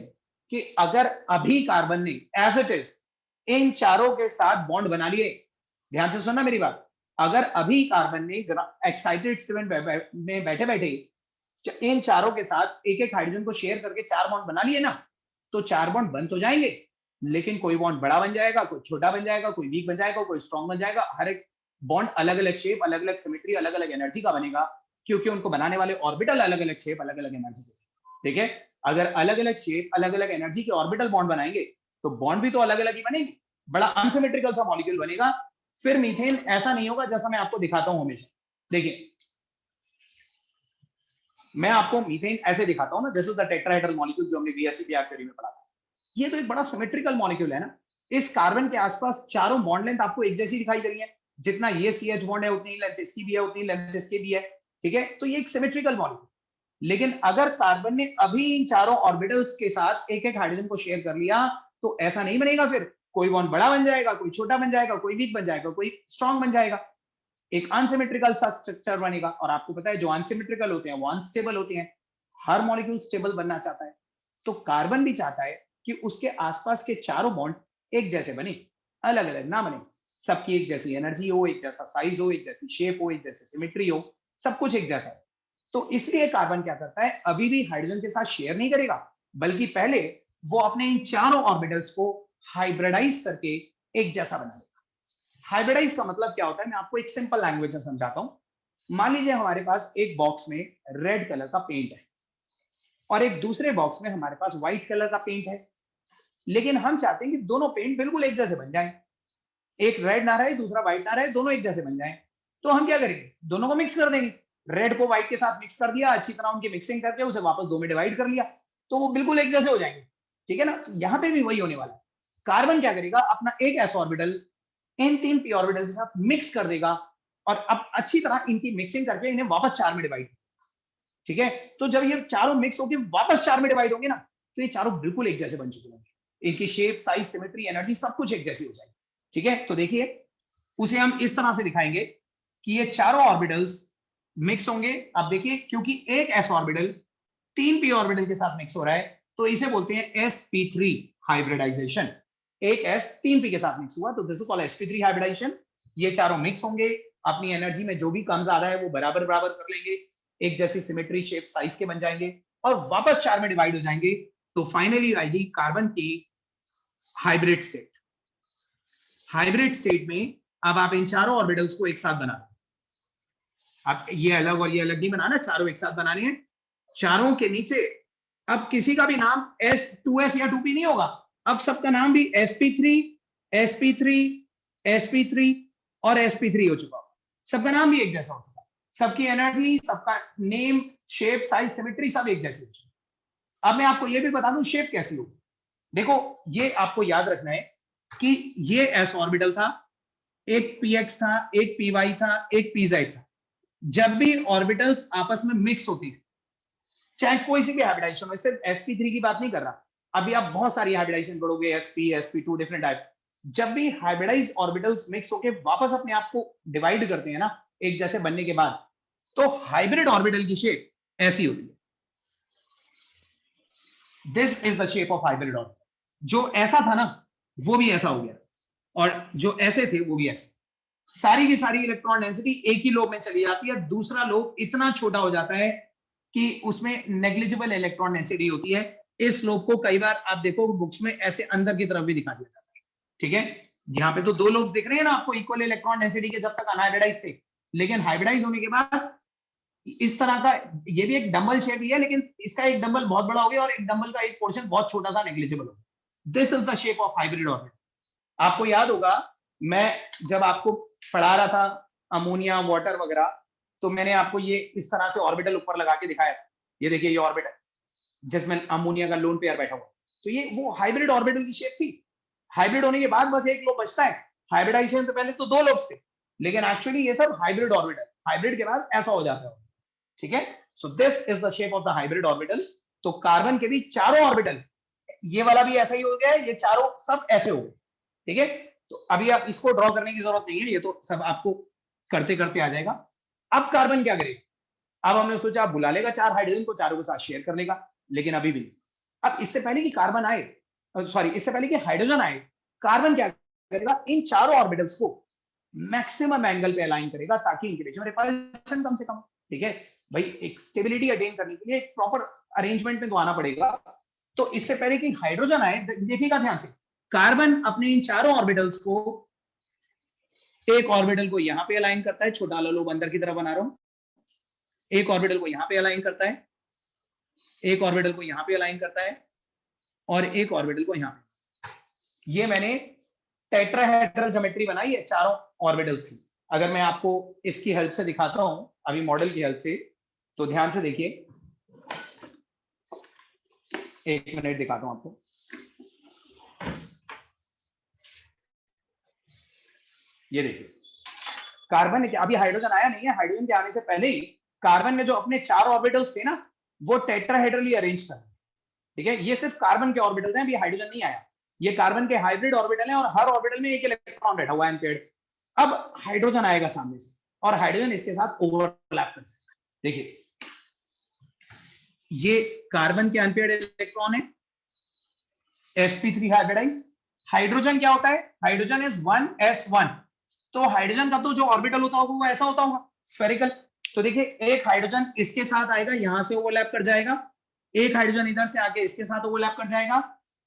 कि अगर अभी कार्बन ने एज इट इज इन चारों के साथ बॉन्ड बना लिए, ध्यान से सुनना मेरी बात, अगर अभी कार्बन ने एक्साइटेड स्टेट में बैठे बैठे इन चारों के साथ एक एक हाइड्रोजन को शेयर करके 4 बॉन्ड बना लिए ना, तो 4 बॉन्ड बन तो जाएंगे, लेकिन कोई बॉन्ड बड़ा बन जाएगा, कोई छोटा बन जाएगा, कोई वीक बन जाएगा, कोई स्ट्रॉन्ग बन जाएगा। हर एक बॉन्ड अलग अलग शेप, अलग अलग सिमेट्री, अलग अलग एनर्जी का बनेगा, क्योंकि उनको बनाने वाले ऑर्बिटल अलग अलग शेप, अलग अलग एनर्जी के, ठीक है। अगर अलग अलग शेप, अलग अलग एनर्जी के ऑर्बिटल बॉन्ड बनाएंगे तो बॉन्ड भी तो अलग अलग ही बनेंगे, बड़ा अनसिमेट्रिकल सा मॉलिक्यूल बनेगा। फिर मीथेन ऐसा नहीं होगा जैसा मैं आपको दिखाता हूं हमेशा। देखिए मैं आपको मीथेन ऐसे दिखाता हूँ ना, this is the tetrahedral molecule जो हमने VSEPR थ्योरी में पढ़ा था। ये तो एक बड़ा सिमेट्रिकल मॉलिक्यूल है ना, इस कार्बन के आसपास चारों बॉन्ड लेंथ आपको एक जैसी दिखाई दे रही है, जितना ये CH बॉन्ड है उतनी लेंथ इसकी भी है, उतनी लेंथ इसकी भी है, ठीक है। तो ये एक सिमेट्रिकल मॉलिक्यूल। लेकिन अगर कार्बन ने अभी इन चारों ऑर्बिटल्स के साथ एक एक हाइड्रोजन को शेयर कर लिया तो ऐसा नहीं बनेगा, फिर कोई बॉन्ड बड़ा बन जाएगा, कोई छोटा बन जाएगा, कोई वीक बन जाएगा, कोई स्ट्रांग बन जाएगा, एक अनसिमेट्रिकल सा स्ट्रक्चर बनेगा। और आपको पता है जो अनसिमेट्रिकल होते हैं वो अनस्टेबल होते हैं, हर मॉलिक्यूल स्टेबल बनना चाहता है। तो कार्बन भी चाहता है कि उसके आसपास के चारों बॉन्ड एक जैसे बने, अलग अलग ना बने, सबकी एक जैसी एनर्जी हो, एक जैसा साइज हो, एक जैसी शेप हो, एक जैसी सिमेट्री हो, सब कुछ एक जैसा है। तो इसलिए कार्बन क्या करता है, अभी भी हाइड्रोजन के साथ शेयर नहीं करेगा, बल्कि पहले वो अपने इन चारों ऑर्बिटल्स को हाइब्रिडाइज करके एक जैसा बना देगा। हाइब्रिडाइज का मतलब क्या होता है, मैं आपको एक सिंपल लैंग्वेज में समझाता हूं। मान लीजिए हमारे पास एक बॉक्स में रेड कलर का पेंट है और एक दूसरे बॉक्स में हमारे पास व्हाइट कलर का पेंट है, लेकिन हम चाहते हैं कि दोनों पेंट बिल्कुल एक जैसे बन जाएं, एक रेड ना रहे दूसरा व्हाइट ना रहे, दोनों एक जैसे बन जाएं। तो हम क्या करेंगे, दोनों को मिक्स कर देंगे, रेड को व्हाइट के साथ मिक्स कर दिया, अच्छी तरह उनकी मिक्सिंग करके उसे वापस दो में डिवाइड कर लिया, तो वो बिल्कुल एक जैसे हो जाएंगे, ठीक है ना। तो यहाँ पे भी वही होने वाला है। कार्बन क्या करेगा, अपना एक s ऑर्बिटल इन तीन p ऑर्बिटल के साथ मिक्स कर देगा और अब अच्छी तरह इनकी मिक्सिंग करके इन्हें वापस 4 में डिवाइड, ठीक है। तो जब ये चारों मिक्स होकर वापस 4 में डिवाइड होंगे ना, तो ये चारों बिल्कुल एक जैसे बन चुके होंगे, इनकी शेप, साइज, सिमेट्री, एनर्जी सब कुछ एक जैसी हो जाएगी, ठीक है। तो देखिए उसे हम इस तरह से दिखाएंगे कि ये चारों ऑर्बिटल्स मिक्स होंगे। अब देखिए क्योंकि एक s ऑर्बिटल 3 p ऑर्बिटल के साथ मिक्स हो रहा है तो इसे बोलते हैं sp3 हाइब्रिडाइजेशन। एक s 3p के साथ मिक्स हुआ तो this is called sp3 hybridisation. ये चारों मिक्स होंगे, अपनी एनर्जी में जो भी कम ज्यादा है वो बराबर बराबर कर लेंगे, एक जैसी सिमेट्री, शेप, साइज के बन जाएंगे और वापस 4 में डिवाइड हो जाएंगे। तो फाइनली आएगी कार्बन की हाइब्रिड स्टेट। हाइब्रिड स्टेट में अब आप इन चारों ऑर्बिटल्स को एक साथ बना, अब ये अलग और ये अलग नहीं बनाना, चारों एक साथ बनाने हैं। चारों के नीचे अब किसी का भी नाम S2s या 2p नहीं होगा, अब सबका नाम भी sp3 sp3 sp3 और sp3 हो चुका, सबका नाम भी एक जैसा हो चुका, सबकी एनर्जी, सबका नेम, शेप, साइज, सिमेट्री सब एक जैसी हो चुकी। अब मैं आपको ये भी बता दूं शेप कैसी होगी। देखो ये आपको याद रखना है कि ये s ऑर्बिटल था, एक px था, एक py था, एक pz था। जब भी ऑर्बिटल्स आपस में मिक्स होती है, चाहे कोई सी भी हाइब्रिडाइजेशन हो, सिर्फ sp3 की बात नहीं कर रहा, अभी आप बहुत सारी हाइब्रिडाइजेशन पढ़ोगे, sp sp2 डिफरेंट टाइप। जब भी हाइब्रिडाइज ऑर्बिटल्स मिक्स होके वापस अपने आप को डिवाइड करते हैं ना एक जैसे बनने के बाद, तो हाइब्रिड ऑर्बिटल की शेप ऐसी होती है। This is the shape of hybrid orbital. जो ऐसा था ना वो भी ऐसा हो गया और जो ऐसे थे वो भी ऐसे। सारी की सारी इलेक्ट्रॉन डेंसिटी एक ही लोब में चली जाती है, दूसरा लोब इतना छोटा हो जाता है कि उसमें नेग्लिजिबल इलेक्ट्रॉन डेंसिटी होती है। इस लोब को कई बार आप देखो बुक्स में ऐसे अंदर की तरफ भी दिखा दिया जाता है, ठीक है। यहाँ पे तो दो लोब्स दिख रहे हैं ना आपको इक्वल इलेक्ट्रॉन डेंसिटी के, जब तक अनहाइब्रिडाइज थे, लेकिन हाइब्रिडाइज होने के बाद इस तरह का, ये भी एक डंबल शेप ही है लेकिन इसका एक डंबल बहुत बड़ा हो गया और एक डंबल का एक पोर्शन बहुत छोटा सा नेग्लिजिबल हो गया। This is the shape of hybrid orbital. आपको याद होगा मैं जब आपको पढ़ा रहा था अमोनिया, वाटर वगैरह, तो मैंने आपको ये इस तरह से ऑर्बिटल ऊपर लगा के दिखाया था। ये देखिए ये ऑर्बिटल जिसमें अमोनिया का लोन पेयर बैठा हुआ, तो ये वो हाइब्रिड ऑर्बिटल की शेप थी। हाइब्रिड होने के बाद बस एक लोब बचता है, हाइब्रिडाइजेशन से पहले तो दो लोब्स थे, लेकिन एक्चुअली ये सब हाइब्रिड ऑर्बिटल, हाइब्रिड के बाद ऐसा हो जाता है, ठीक है। So this is the shape of the hybrid orbital. तो कार्बन के भी चारों ऑर्बिटल, ये वाला भी ऐसा ही हो गया, ये चारों सब ऐसे हो गए, ठीक है। तो अभी आप इसको ड्रॉ करने की जरूरत नहीं है, ये तो सब आपको करते करते आ जाएगा। अब कार्बन क्या करेगा, अब हमने सोचा बुला लेगा 4 हाइड्रोजन को, चारों के साथ शेयर कर लेगा, लेकिन अभी भी नहीं। अब इससे पहले कि कार्बन आए, सॉरी इससे पहले कि हाइड्रोजन आए, कार्बन क्या करेगा, इन चारों ऑर्बिटल्स को मैक्सिमम एंगल पे अलाइन करेगा ताकि इनके बीच में रिपल्शन कम से कम, ठीक है भाई। एक स्टेबिलिटी अटेन करने के लिए एक प्रॉपर अरेंजमेंट में तो आना पड़ेगा। तो इससे पहले कि हाइड्रोजन आए, देखिएगा ध्यान से, कार्बन अपने इन चारों ऑर्बिटल्स को, एक ऑर्बिटल को यहां पे अलाइन करता है, छोटा वाला लोब अंदर की तरफ बना रहा हूं, एक ऑर्बिटल को यहां पे अलाइन करता है, एक ऑर्बिटल को यहां पे अलाइन करता है और एक ऑर्बिटल को यहां पे। ये मैंने टेट्राहेड्रल ज्योमेट्री बनाई है चारों ऑर्बिटल्स की। अगर मैं आपको इसकी हेल्प से दिखाता हूं, अभी मॉडल की हेल्प से, तो ध्यान से देखिए, एक मिनट दिखाता हूं आपको। ये देखिए कार्बन के अभी हाइड्रोजन आया नहीं है, हाइड्रोजन के आने से पहले ही कार्बन ने जो अपने 4 ऑर्बिटल्स थे ना वो टेट्राहेड्रली अरेंज कर, ठीक है। ये सिर्फ कार्बन के ऑर्बिटल्स हैं, अभी हाइड्रोजन नहीं आया। ये कार्बन के हाइब्रिड ऑर्बिटल हैं और हर ऑर्बिटल में एक इलेक्ट्रॉन बैठा हुआ है अनपेयर्ड। अब हाइड्रोजन आएगा सामने से और हाइड्रोजन इसके साथ ओवरलैप कर जाएगा। देखिए ये कार्बन के अनपेयर्ड इलेक्ट्रॉन है, sp3 हाइब्रिडाइज। हाइड्रोजन क्या होता है? Hydrogen is 1s1। तो हाइड्रोजन का तो जो ऑर्बिटल होता होगा वो ऐसा होता होगा, स्फेरिकल। तो देखिए एक हाइड्रोजन इसके साथ आएगा, यहां से ओवरलैप कर जाएगा, एक हाइड्रोजन इधर से आके इसके साथ ओवरलैप कर जाएगा,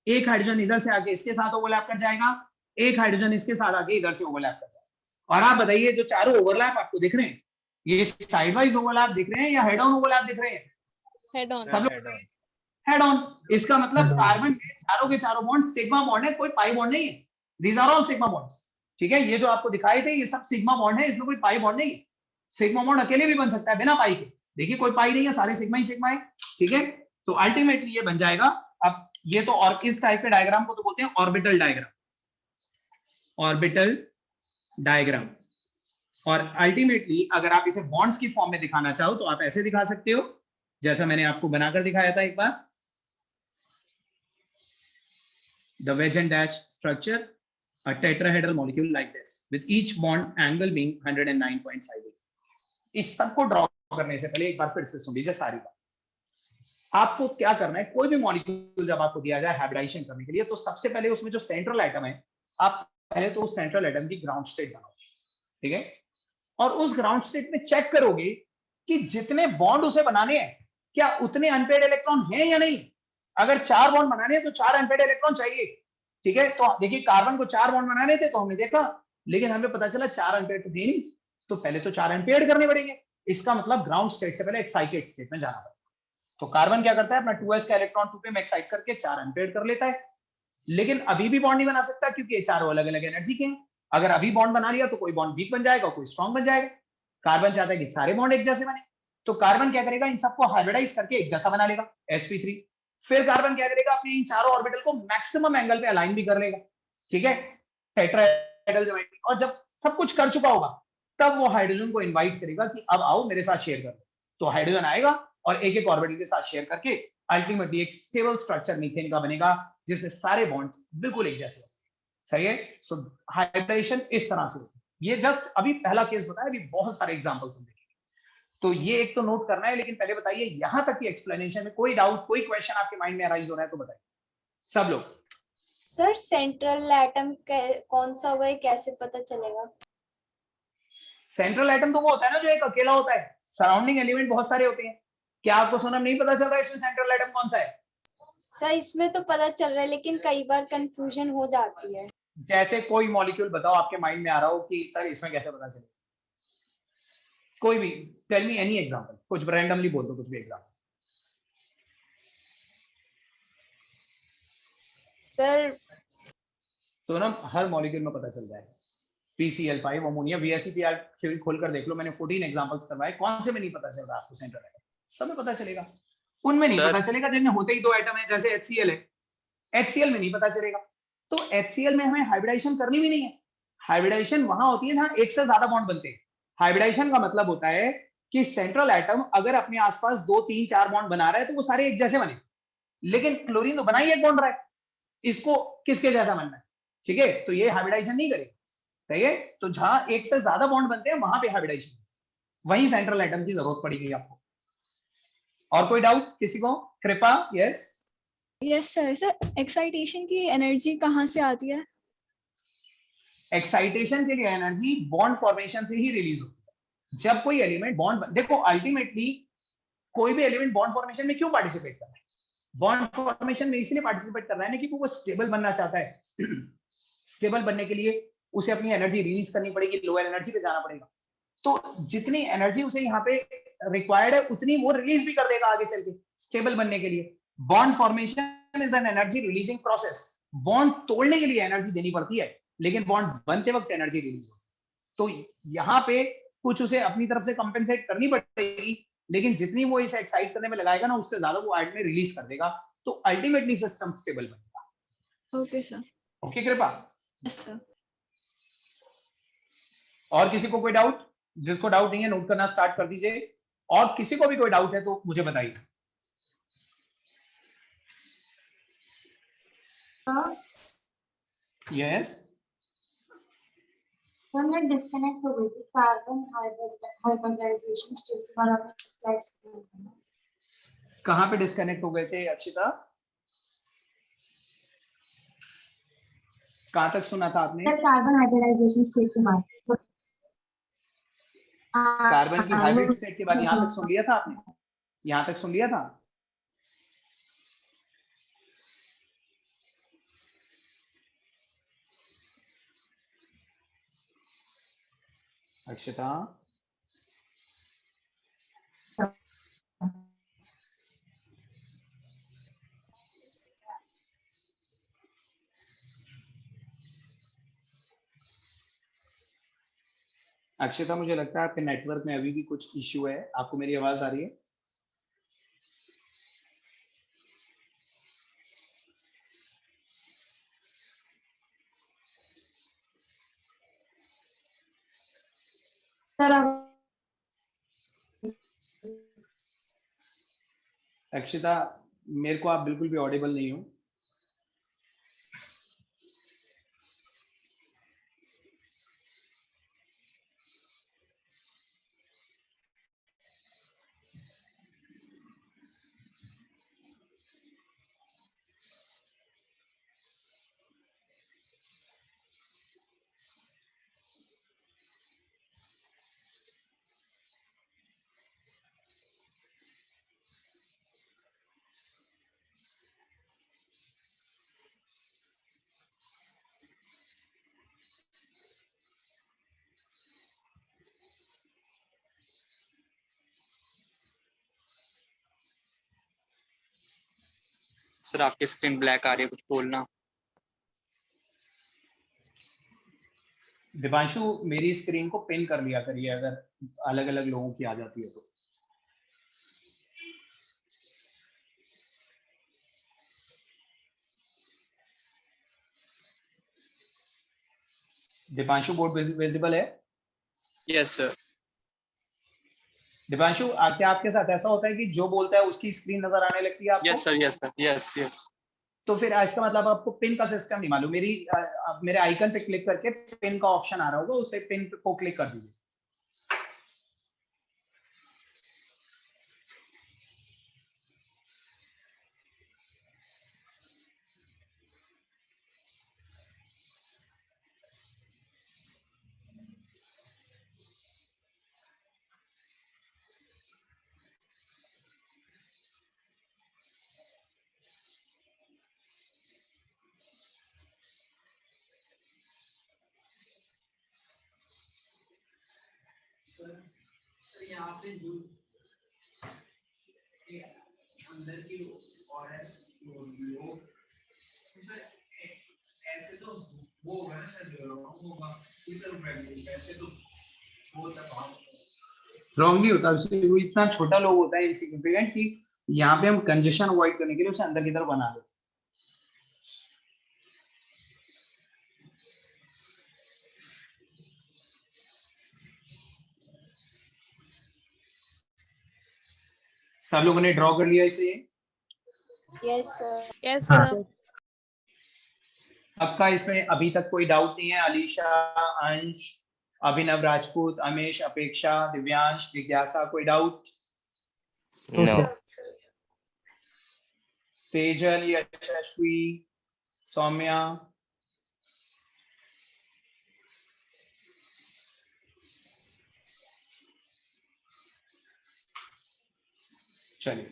एक हाइड्रोजन इधर से आके इसके साथ ओवरलैप कर जाएगा, एक हाइड्रोजन इसके साथ आके इधर से ओवरलैप कर जाएगा। और आप बताइए जो चारों ओवरलैप आपको दिख रहे हैं ये साइड वाइज ओवरलैप दिख रहे हैं या हेड ऑन ओवरलैप दिख रहे हैं? Head on. सब लोग हेड ऑन। इसका मतलब कार्बन के चारों बॉन्ड सिग्मा बॉन्ड है, कोई पाई बॉन्ड नहीं है। These are all sigma bonds, ठीक है। ये जो आपको दिखाए थे ये सब सिग्मा बॉन्ड है, इसमें कोई पाई बॉन्ड नहीं है। सिग्मा बॉन्ड अकेले भी बन सकता है बिना पाई के, देखिए कोई पाई नहीं है, सारे सिग्मा ही सिग्मा है, ठीक है। तो अल्टीमेटली ये बन जाएगा। अब ये तो और इस टाइप के डायग्राम को तो बोलते हैं ऑर्बिटल डायग्राम, ऑर्बिटल डायग्राम। और अल्टीमेटली अगर आप इसे बॉन्ड्स की फॉर्म में दिखाना चाहो तो आप ऐसे दिखा सकते हो जैसा मैंने आपको बनाकर दिखाया था एक बार। The wedge and dash structure, a tetrahedral molecule like this, with each bond angle being 109.5. इस सबको ड्रॉ करने से पहले एक बार फिर से सुन लीजिए सारी बात। आपको क्या करना है, कोई भी मॉलिक्यूल जब आपको दिया जाए हाइब्रिडाइजेशन करने के लिए तो सबसे पहले उसमें जो सेंट्रल एटम है, आप पहले तो उस सेंट्रल एटम की ग्राउंड स्टेट बनाओगे, ठीक है। और उस ग्राउंड स्टेट में चेक करोगे कि जितने बॉन्ड उसे बनाने हैं क्या उतने अनपेयर्ड इलेक्ट्रॉन हैं या नहीं। अगर 4 बॉन्ड बनाने हैं तो 4 अनपेयर्ड इलेक्ट्रॉन चाहिए, ठीक है। तो देखिए कार्बन को 4 बॉन्ड बनाने थे तो हमने देखा, लेकिन हमें पता चला 4 अनपेयर्ड तो थे नहीं, तो पहले तो 4 अनपेयर्ड करने पड़ेंगे। इसका मतलब ग्राउंड स्टेट से पहले एक्साइटेड स्टेट में जाना पड़ेगा। तो कार्बन क्या करता है, अपना 2s का इलेक्ट्रॉन 2p में एक्साइट करके 4 अनपेयर्ड कर लेता है, लेकिन अभी भी बॉन्ड नहीं बना सकता क्योंकि ये चारों अलग अलग एनर्जी के हैं। अगर अभी बॉन्ड बना लिया तो कोई बॉन्ड वीक बन जाएगा, कोई स्ट्रॉन्ग बन जाएगा। कार्बन चाहता है कि सारे बॉन्ड एक जैसे बने, तो कार्बन क्या करेगा, इन सबको हाइब्रिडाइज करके एक जैसा बना लेगा, sp3। फिर कार्बन क्या करेगा, अपने इन चारों ऑर्बिटल को मैक्सिमम एंगल पे अलाइन भी कर लेगा, ठीक है, टेट्राहेड्रल ज्योमेट्री। और जब सब कुछ कर चुका होगा तब वो हाइड्रोजन को इनवाइट करेगा कि अब आओ मेरे साथ शेयर करो। तो हाइड्रोजन आएगा और एक एक ऑर्बिटल के साथ शेयर करके अल्टीमेटली एक स्टेबल स्ट्रक्चर मीथेन का बनेगा जिसमें सारे बॉन्ड्स बिल्कुल एक जैसे। सही है। सो हाइब्रिडाइजेशन इस तरह से होती है। ये जस्ट अभी पहला केस बताया, अभी बहुत सारे एग्जांपल्स देखेंगे। तो ये एक तो नोट करना है, लेकिन पहले बताइए यहां तक की एक्सप्लेनेशन में कोई डाउट, कोई क्वेश्चन आपके माइंड में अराइज हो रहा है तो बताइए सब लोग। सर सेंट्रल एटम कौन सा होगा, ये कैसे पता चलेगा? सेंट्रल एटम तो वो होता है ना जो एक अकेला होता है, सराउंडिंग एलिमेंट बहुत सारे होते हैं। क्या आपको सोनम नहीं पता चल रहा है इसमें सेंट्रल एटम कौन सा है? सर इसमें तो पता चल रहा है लेकिन कई बार कंफ्यूजन हो जाती है। जैसे कोई मॉलिक्यूल बताओ आपके माइंड में आ रहा हो कि सर इसमें कैसे पता चलेगा, कोई भी टेल मी एनी एग्जांपल, कुछ रैंडमली बोल दो कुछ भी एग्जांपल। सर सोनम हर मॉलिक्यूल में पता चल जाएगा, PCl5 अमोनिया, VSEPR थ्योरी खोलकर देख लो, मैंने 14 एग्जांपल्स करवाए, कौन से में नहीं पता चल रहा आपको सेंट्रल एटम? सब में पता चलेगा। उनमें नहीं पता चलेगा जिनमें होते ही 2 एटम है, जैसे HCl है, HCl में नहीं पता चलेगा। तो HCl में हमें हाइब्रिडाइजेशन करनी भी नहीं है। हाइब्रिडाइजेशन वहां होती है जहां एक से ज्यादा बॉन्ड बनते हैं। हाइब्रिडाइजेशन का मतलब होता है कि सेंट्रल एटम अगर अपने आसपास 2 3 4 बॉन्ड बना रहा है तो वो सारे एक जैसे बने, लेकिन क्लोरीन तो बना ही एक बॉन्ड रहा है, इसको किसके जैसा बनना है, ठीक है। तो ये हाइब्रिडाइजेशन नहीं करेगा, सही है। तो जहां एक से ज्यादा बॉन्ड बनते हैं वहां पे हाइब्रिडाइजेशन, वहीं सेंट्रल एटम की जरूरत पड़ेगी आपको। और कोई डाउट किसी को? कृपा। Yes yes sir. Sir excitation की एनर्जी कहाँ से आती है? एक्साइटेशन के लिए एनर्जी बॉन्ड फॉर्मेशन से ही रिलीज होती है। जब कोई एलिमेंट बॉन्ड, देखो अल्टीमेटली कोई भी एलिमेंट बॉन्ड फॉर्मेशन में क्यों पार्टिसिपेट कर रहा है? बॉन्ड फॉर्मेशन में इसलिए पार्टिसिपेट कर रहा है ना क्योंकि वो स्टेबल बनना चाहता है। स्टेबल बनने के लिए उसे अपनी एनर्जी रिलीज करनी पड़ेगी, लोअर एनर्जी पे जाना पड़ेगा। तो जितनी एनर्जी उसे यहाँ पे रिक्वायर्ड है उतनी वो रिलीज भी कर देगा आगे चल के स्टेबल बनने के लिए। Bond formation is an energy releasing process. Bond तोड़ने के लिए एनर्जी देनी पड़ती है, लेकिन बॉन्ड बनते वक्त एनर्जी रिलीज होती है। तो यहाँ पे कुछ उसे अपनी तरफ से कंपेंसेट करनी पड़ेगी, लेकिन जितनी वो इसे एक्साइट करने में लगाएगा ना उससे ज्यादा वो एड में रिलीज कर देगा। तो अल्टीमेटली सिस्टम स्टेबल बनेगा। Okay sir. ओके कृपा? Yes sir. और किसी को कोई डाउट? जिसको डाउट नहीं है नोट करना स्टार्ट कर दीजिए, और किसी को भी कोई डाउट है तो मुझे बताइए। यस मैं डिस्कनेक्ट हो गई थी कार्बन हाइब्रिडाइजेशन स्टेट वाला क्लास। कहां पे डिस्कनेक्ट हो गए थे अक्षिता? कहां तक सुना था आपने? कार्बन हाइब्रिडाइजेशन स्टेट के बारे कार्बन की हाइब्रिड स्टेट के बाद यहां तक सुन लिया था आपने? यहां तक सुन लिया था? अक्षिता अक्षिता मुझे लगता है आपके नेटवर्क में अभी भी कुछ इश्यू है। आपको मेरी आवाज आ रही है? सर अक्षिता मेरे को आप बिल्कुल भी ऑडिबल नहीं हो। सर आपकी स्क्रीन ब्लैक आ रही है, कुछ बोलना। दिपांशु मेरी स्क्रीन को पिन कर लिया करिए अगर अलग अलग लोगों की आ जाती है तो। दीपांशु बोर्ड विजिबल है? Yes sir. दीपांशु क्या आपके साथ ऐसा होता है कि जो बोलता है उसकी स्क्रीन नजर आने लगती है आपको? Yes sir, yes sir, yes yes. तो फिर इसका मतलब आपको पिन का सिस्टम नहीं मालूम। मेरे आइकन पे क्लिक करके पिन का ऑप्शन आ रहा होगा, उस पे पिन को क्लिक कर दीजिए। सर यहाँ पे जो अंदर की और है लोग ऐसे तो वो होगा ना सर, होगा ऐसे तो रॉन्ग नहीं होता। वो इतना छोटा लोग होता है इनसिग्निफिकेंट कि यहाँ पे हम कंजेशन अवॉइड करने के लिए उसे अंदर की तरफ बना देते। सब लोगों ने ड्रॉ कर लिया इसे? Yes sir. Yes sir. आपका इसमें अभी तक कोई डाउट नहीं है? अलीशा, अंश, अभिनव राजपूत, अमेश, अपेक्षा, दिव्यांश, जिज्ञासा, कोई डाउट? No. तेजल, यशस्वी, सौम्या, चलिए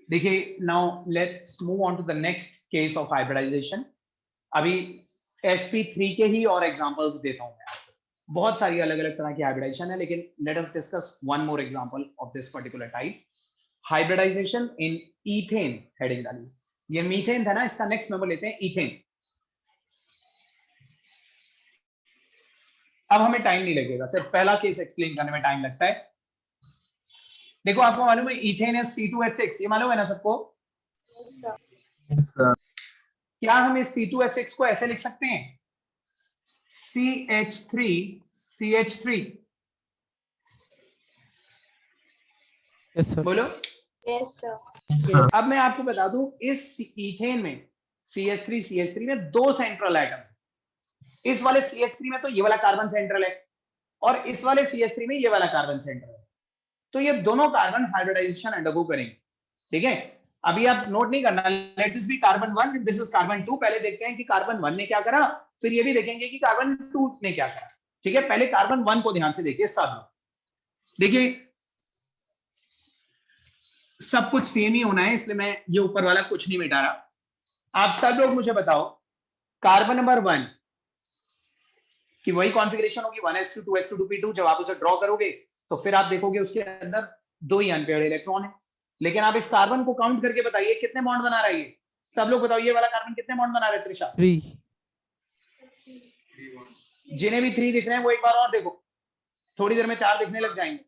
देखिए, now let's move on to the next case of hybridization. अभी sp3 के ही और एग्जांपल्स देता हूं मैं आपको। बहुत सारी अलग अलग तरह की हाइब्रिडाइजेशन है, लेकिन let us discuss one more example of this particular type, hybridization in ethane. Heading डालिए। ये मीथेन था ना, इसका नेक्स्ट मेंबर लेते हैं ईथेन। अब हमें टाइम नहीं लगेगा, सिर्फ पहला केस एक्सप्लेन करने में टाइम लगता है। देखो आपको मालूम है इथेन है C2H6, ये मालूम है ना सबको? क्या हम इस C2H6 को ऐसे लिख सकते हैं, CH3CH3? Yes sir. बोलो। Yes sir. अब मैं आपको बता दूं, इस इथेन में CH3 में 2 सेंट्रल एटम, इस वाले CH3 में तो ये वाला कार्बन सेंट्रल है और इस वाले CH3 में ये वाला कार्बन सेंट्रल है, तो ये दोनों कार्बन हाइब्रिडाइजेशन अंडरगो करेंगे। ठीक है, अभी आप नोट नहीं करना, let this be carbon 1, this is carbon 2। पहले देखते हैं कि कार्बन 1 ने क्या करा, फिर ये भी देखेंगे कि कार्बन 2 ने क्या करा। ठीक है, पहले कार्बन 1 को ध्यान से देखिए सब। देखिए सब कुछ सेम ही होना है, इसलिए मैं ये ऊपर वाला कुछ नहीं मिटा रहा। आप सब लोग मुझे बताओ, कार्बन नंबर 1 की वही कॉन्फ़िगरेशन होगी 1s2 2s2 2p2। जब आप उसे ड्रॉ करोगे तो फिर आप देखोगे उसके अंदर 2 ही अनपेयर्ड इलेक्ट्रॉन है। लेकिन आप इस कार्बन को काउंट करके बताइए कितने बॉन्ड बना रहा है ये, सब लोग बताओ, ये वाला कार्बन कितने बॉन्ड बना रहा है त्रिशा? 3। जिन्हें भी 3 दिख रहे हैं वो एक बार और देखो, थोड़ी देर में 4 दिखने लग जाएंगे।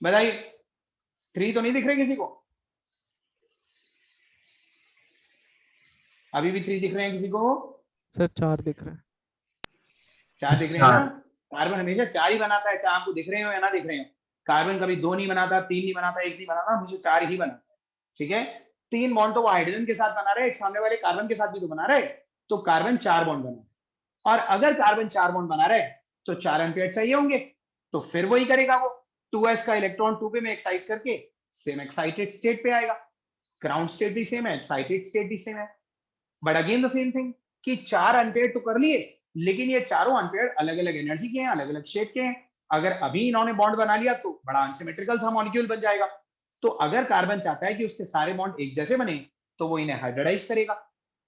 बताइए 3 तो नहीं दिख रहे किसी को? अभी भी 3 दिख रहे हैं किसी को? सर 4 दिख रहे हैं। 4 दिख रहे हैं ना? कार्बन हमेशा 4 ही बनाता है, चाहे आपको दिख रहे हो या ना दिख रहे हो। कार्बन कभी 2 नहीं बनाता, 3 नहीं बनाता, 1 नहीं बनाता, हमेशा 4 ही बनाता है। ठीक है, 3 बॉन्ड तो वो हाइड्रोजन के साथ बना रहे हैं, एक सामने वाले कार्बन के साथ भी तो बना रहे हैं, तो कार्बन 4 बॉन्ड बना रहे हैं। और अगर कार्बन 4 बॉन्ड बना रहे हैं तो 4 अनपेयर्ड चाहिए होंगे, तो फिर वही करेगा वो 2s का इलेक्ट्रॉन 2p में एक्साइट करके सेम एक्साइटेड स्टेट पे आएगा। ग्राउंड स्टेट भी सेम है, एक्साइटेड स्टेट भी सेम है, but again the same thing कि 4 अनपेयर्ड तो कर लिए, लेकिन ये चारों अनपेयर्ड अलग अलग एनर्जी के हैं, अलग अलग शेप के हैं। अगर अभी इन्होंने बॉन्ड बना लिया तो बड़ा अनसिमेट्रिकल सा मॉलिक्यूल बन जाएगा। तो अगर कार्बन चाहता है कि उसके सारे बॉन्ड एक जैसे बने तो वो इन्हें हाइब्रिडाइज करेगा।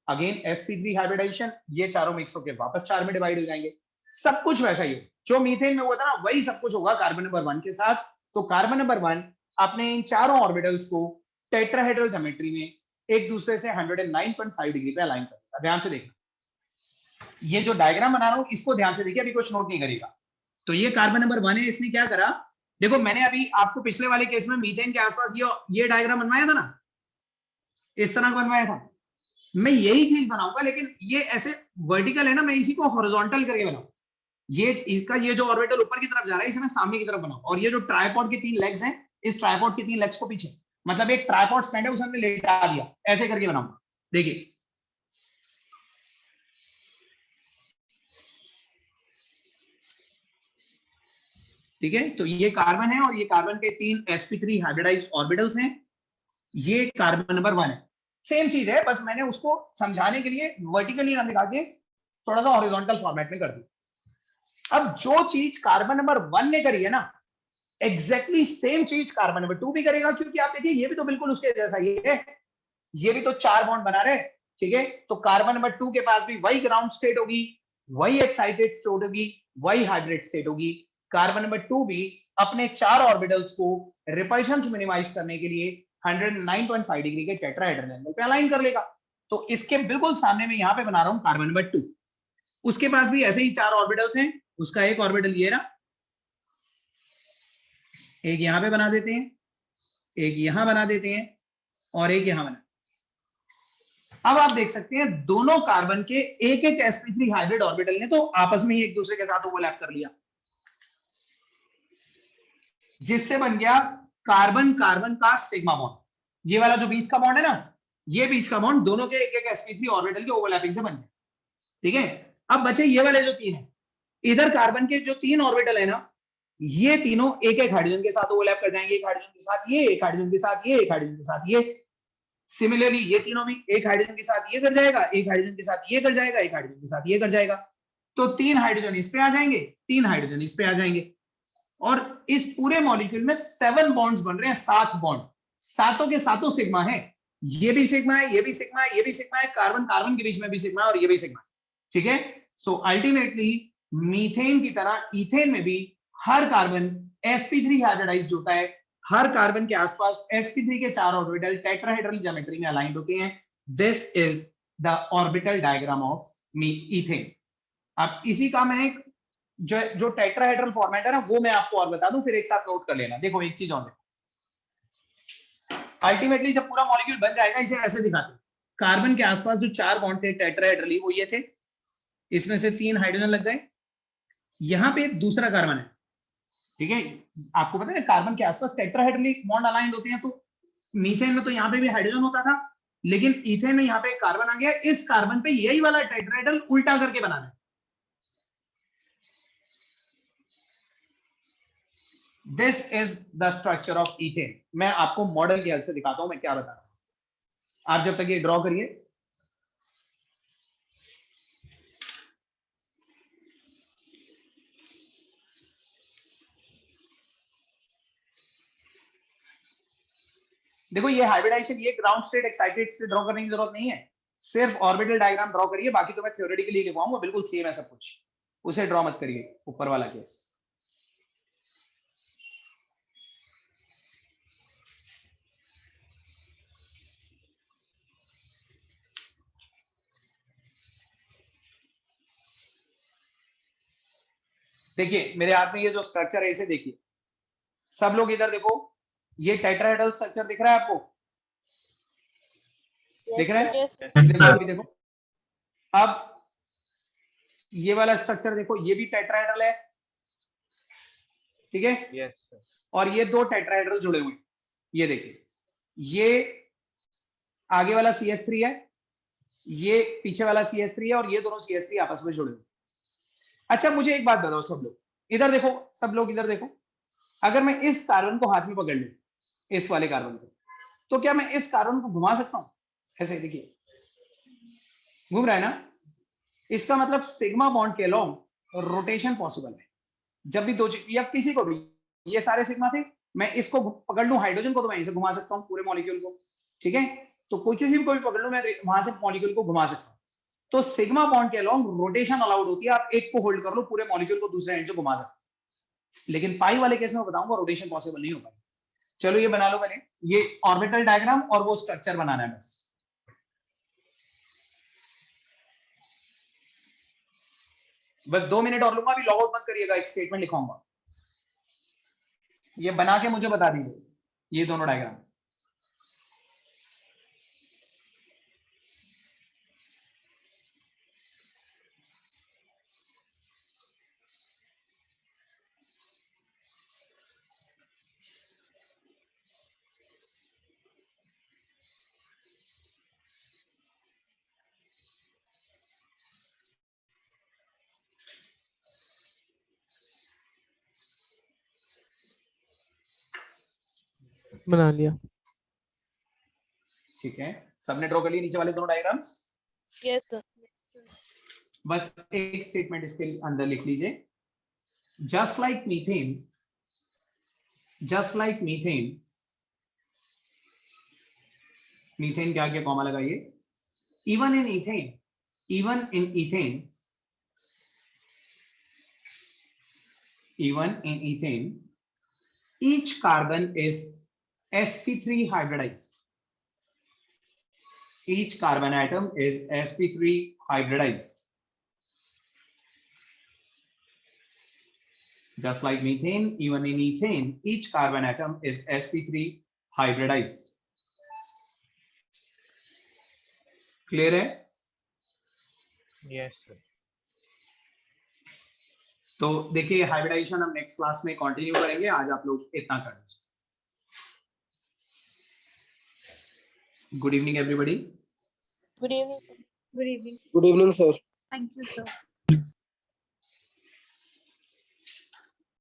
अगेन sp3 हाइब्रिडाइजेशन, ये चारों मिक्स होकर वापस 4 में डिवाइड हो जाएंगे। सब कुछ वैसा ही हो जो मीथेन में हुआ था ना, वही सब कुछ होगा कार्बन नंबर 1 के साथ। तो कार्बन नंबर 1 अपने इन चारों ऑर्बिटल्स को टेट्राहेड्रल ज्योमेट्री में एक दूसरे से 109.5 डिग्री पे अलाइन करेगा। ध्यान से देखना, ये जो डायग्राम बना रहा हूं इसको ध्यान से देखिए, अभी कुछ नोट नहीं करेगा। तो ये कार्बन नंबर 1 है, इसने क्या करा, देखो मैंने अभी आपको पिछले वाले केस में मीथेन के आसपास ये डायग्राम बनवाया था ना, इस तरह का बनवाया था। मैं यही चीज बनाऊंगा, लेकिन ये ऐसे वर्टिकल है ना, मैं इसी को हॉरिजॉन्टल करके बनाऊं। ये इसका ये जो ऑर्बिटल ऊपर की तरफ जा रहा है इसे मैं सामने की तरफ बनाऊं, और ये जो ट्राइपॉड के 3 लेग्स हैं, इस ट्राइपॉड के 3 लेग्स को पीछे, मतलब एक ट्राइपॉड स्टैंड है उसे हमने लेटा दिया, ऐसे करके बनाऊंगा। देखिए ठीक है, तो ये कार्बन है और ये कार्बन के 3 sp3 हाइब्रिडाइज्ड ऑर्बिटल्स हैं। ये कार्बन नंबर 1 है, सेम चीज है, बस मैंने उसको समझाने के लिए वर्टिकली ना दिखा के थोड़ा सा हॉरिजॉन्टल फॉर्मेट में कर दिया। अब जो चीज कार्बन नंबर 1 ने करी है ना, एग्जैक्टली सेम चीज कार्बन नंबर 2 भी करेगा, क्योंकि आप देखिए ये भी तो बिल्कुल उसके जैसा ही है, ये भी तो 4 बॉन्ड बना रहे हैं। ठीक है, तो कार्बन नंबर 2 के पास भी वही ग्राउंड स्टेट होगी, वही एक्साइटेड स्टेट होगी, वही हाइब्रिड स्टेट होगी। कार्बन नंबर 2 भी अपने 4 ऑर्बिटल्स को रिपल्शन मिनिमाइज करने के लिए 109.5 डिग्री के टेट्राहेड्रल एंगल पे अलाइन कर लेगा। तो इसके बिल्कुल सामने में यहां पे बना रहा हूं कार्बन नंबर 2, उसके पास भी ऐसे ही 4 ऑर्बिटल्स हैं। उसका एक ऑर्बिटल ये रहा, एक यहां पे बना देते हैं, एक यहां बना देते हैं, और एक यहां बना। अब आप देख सकते हैं दोनों कार्बन के एक एक sp3 हाइब्रिड ऑर्बिटल ने तो आपस में ही एक दूसरे के साथ ओवरलैप कर लिया, जिससे बन गया कार्बन कार्बन का सिग्मा बॉन्ड। ये वाला जो बीच का बॉन्ड है ना, ये बीच का बॉन्ड दोनों के एक एक sp3 ऑर्बिटल के ओवरलैपिंग से बन गया। ठीक है, अब बचे ये वाले जो 3 है, इधर कार्बन के जो 3 ऑर्बिटल है ना, ये तीनों एक एक हाइड्रोजन के साथ ओवरलैप कर जाएंगे, एक हाइड्रोजन के साथ ये, एक हाइड्रोजन के साथ ये, एक हाइड्रोजन के साथ ये। सिमिलरली ये तीनों भी एक हाइड्रोजन के साथ ये कर जाएगा, एक हाइड्रोजन के साथ ये कर जाएगा, एक हाइड्रोजन के साथ ये कर जाएगा। तो 3 हाइड्रोजन इस पे आ जाएंगे, 3 हाइड्रोजन इस पे आ जाएंगे, और इस पूरे मॉलिक्यूल में 7 बॉन्ड्स बन रहे हैं, 7 बॉन्ड, सातों के सातों सिग्मा है। ये भी सिग्मा है, ये भी सिग्मा है, ये भी सिग्मा है, कार्बन कार्बन के बीच में भी सिग्मा है, और ये भी सिग्मा है। ठीक है, सो अल्टीमेटली मीथेन की तरह इथेन में भी हर कार्बन sp3 हाइब्रिडाइज्ड होता है। हर कार्बन के आसपास sp3 के 4 ऑर्बिटल टेट्राहेड्रल ज्योमेट्री में अलाइंड होते हैं। This is the orbital diagram of ethane. अब इसी का मैं एक जो टेट्राहेड्रल फॉर्मेट है ना, वो मैं आपको और बता दूं, फिर एक साथ नोट कर लेना। देखो एक चीज और देखो, अल्टीमेटली जब पूरा मॉलिक्यूल बन जाएगा इसे ऐसे दिखाते हैं, कार्बन के आसपास जो 4 बॉन्ड थे टेट्राहेड्रली वो ये थे, इसमें से 3 हाइड्रोजन लग गए, यहाँ पे एक दूसरा कार्बन है, ठीक है। आपको पता है कार्बन के आसपास टेट्राहेड्रली बॉन्ड अलाइंड होते हैं, तो मीथेन में तो यहाँ पे भी हाइड्रोजन होता था, लेकिन इथेन में यहाँ पे एक कार्बन आ गया, इस कार्बन पे यही वाला टेट्राहेड्रल उल्टा करके बनाना है। This is the structure of ethane. मैं आपको मॉडल की हेल्प से दिखाता हूं मैं क्या बता रहा हूं। आप जब तक ये ड्रॉ करिए, देखो ये हाइब्रिडाइजेशन, ये ground state excited state draw करने की जरूरत नहीं है, सिर्फ ऑर्बिटल डायग्राम ड्रॉ करिए, बाकी तो मैं थ्योरेटिकली लिखवाऊंगा, बिल्कुल सेम है सब कुछ, उसे ड्रॉ मत करिए ऊपर वाला केस। देखिए मेरे हाथ में ये जो स्ट्रक्चर है इसे देखिए, सब लोग इधर देखो, ये टेट्राहेड्रल स्ट्रक्चर दिख रहा है आपको? दिख रहा है? Yes, देखो अब ये वाला स्ट्रक्चर देखो, ये भी टेट्राहेड्रल है, ठीक है? yes, sir. और ये 2 टेट्राहेड्रल जुड़े हुए हैं, ये देखिए, ये आगे वाला CH3 है, ये पीछे वाला CH3 है, और ये दोनों CH3 आपस में जुड़े हुए। अच्छा मुझे एक बात बताओ सब लोग, इधर देखो, सब लोग इधर देखो, अगर मैं इस कार्बन को हाथ में पकड़ लूं, इस वाले कार्बन को, तो क्या मैं इस कार्बन को घुमा सकता हूं? ऐसे देखिए घूम रहा है ना, इसका मतलब सिग्मा बॉन्ड के अलोंग रोटेशन पॉसिबल है। जब भी दो, या किसी को भी, ये सारे सिग्मा थे, मैं इसको पकड़ लूं हाइड्रोजन को, तो मैं इसे घुमा सकता हूं पूरे मॉलिक्यूल को, ठीक है? तो कोई किसी को भी पकड़ लूं, मैं वहां से मॉलिक्यूल को घुमा सकता हूं। तो सिग्मा बॉन्ड के अलोंग रोटेशन अलाउड होती है, आप एक को होल्ड कर लो, पूरे मॉलिक्यूल को दूसरे एंड से घुमा सकते हो। लेकिन पाई वाले केस में बताऊंगा रोटेशन पॉसिबल नहीं हो पाएगा। चलो ये बना लो पहले, ये ऑर्बिटल डायग्राम और वो स्ट्रक्चर बनाना है बस। बस 2 मिनट और लूंगा, अभी लॉग आउट मत करिएगा, एक स्टेटमेंट लिखाऊंगा, ये बना के मुझे बता दीजिए ये दोनों डायग्राम। बना लिया। ठीक है, सबने ड्रॉ कर लिए नीचे वाले दोनों डायग्राम्स? Yes, sir. बस एक स्टेटमेंट इसके अंदर लिख लीजिए, जस्ट लाइक मीथेन, मीथेन के आगे कॉमा लगाइए, even in ethane each carbon is sp3 hybridized. Each carbon atom is sp3 hybridized. Just like methane, even in ethane, each carbon atom is sp3 hybridized. Clear है? Yes, sir. तो देखिए hybridisation हम next class में continue करेंगे, आज आप लोग इतना कर लीजिए। Good evening everybody. Good evening. Good evening. Good evening, sir. Thank you, sir.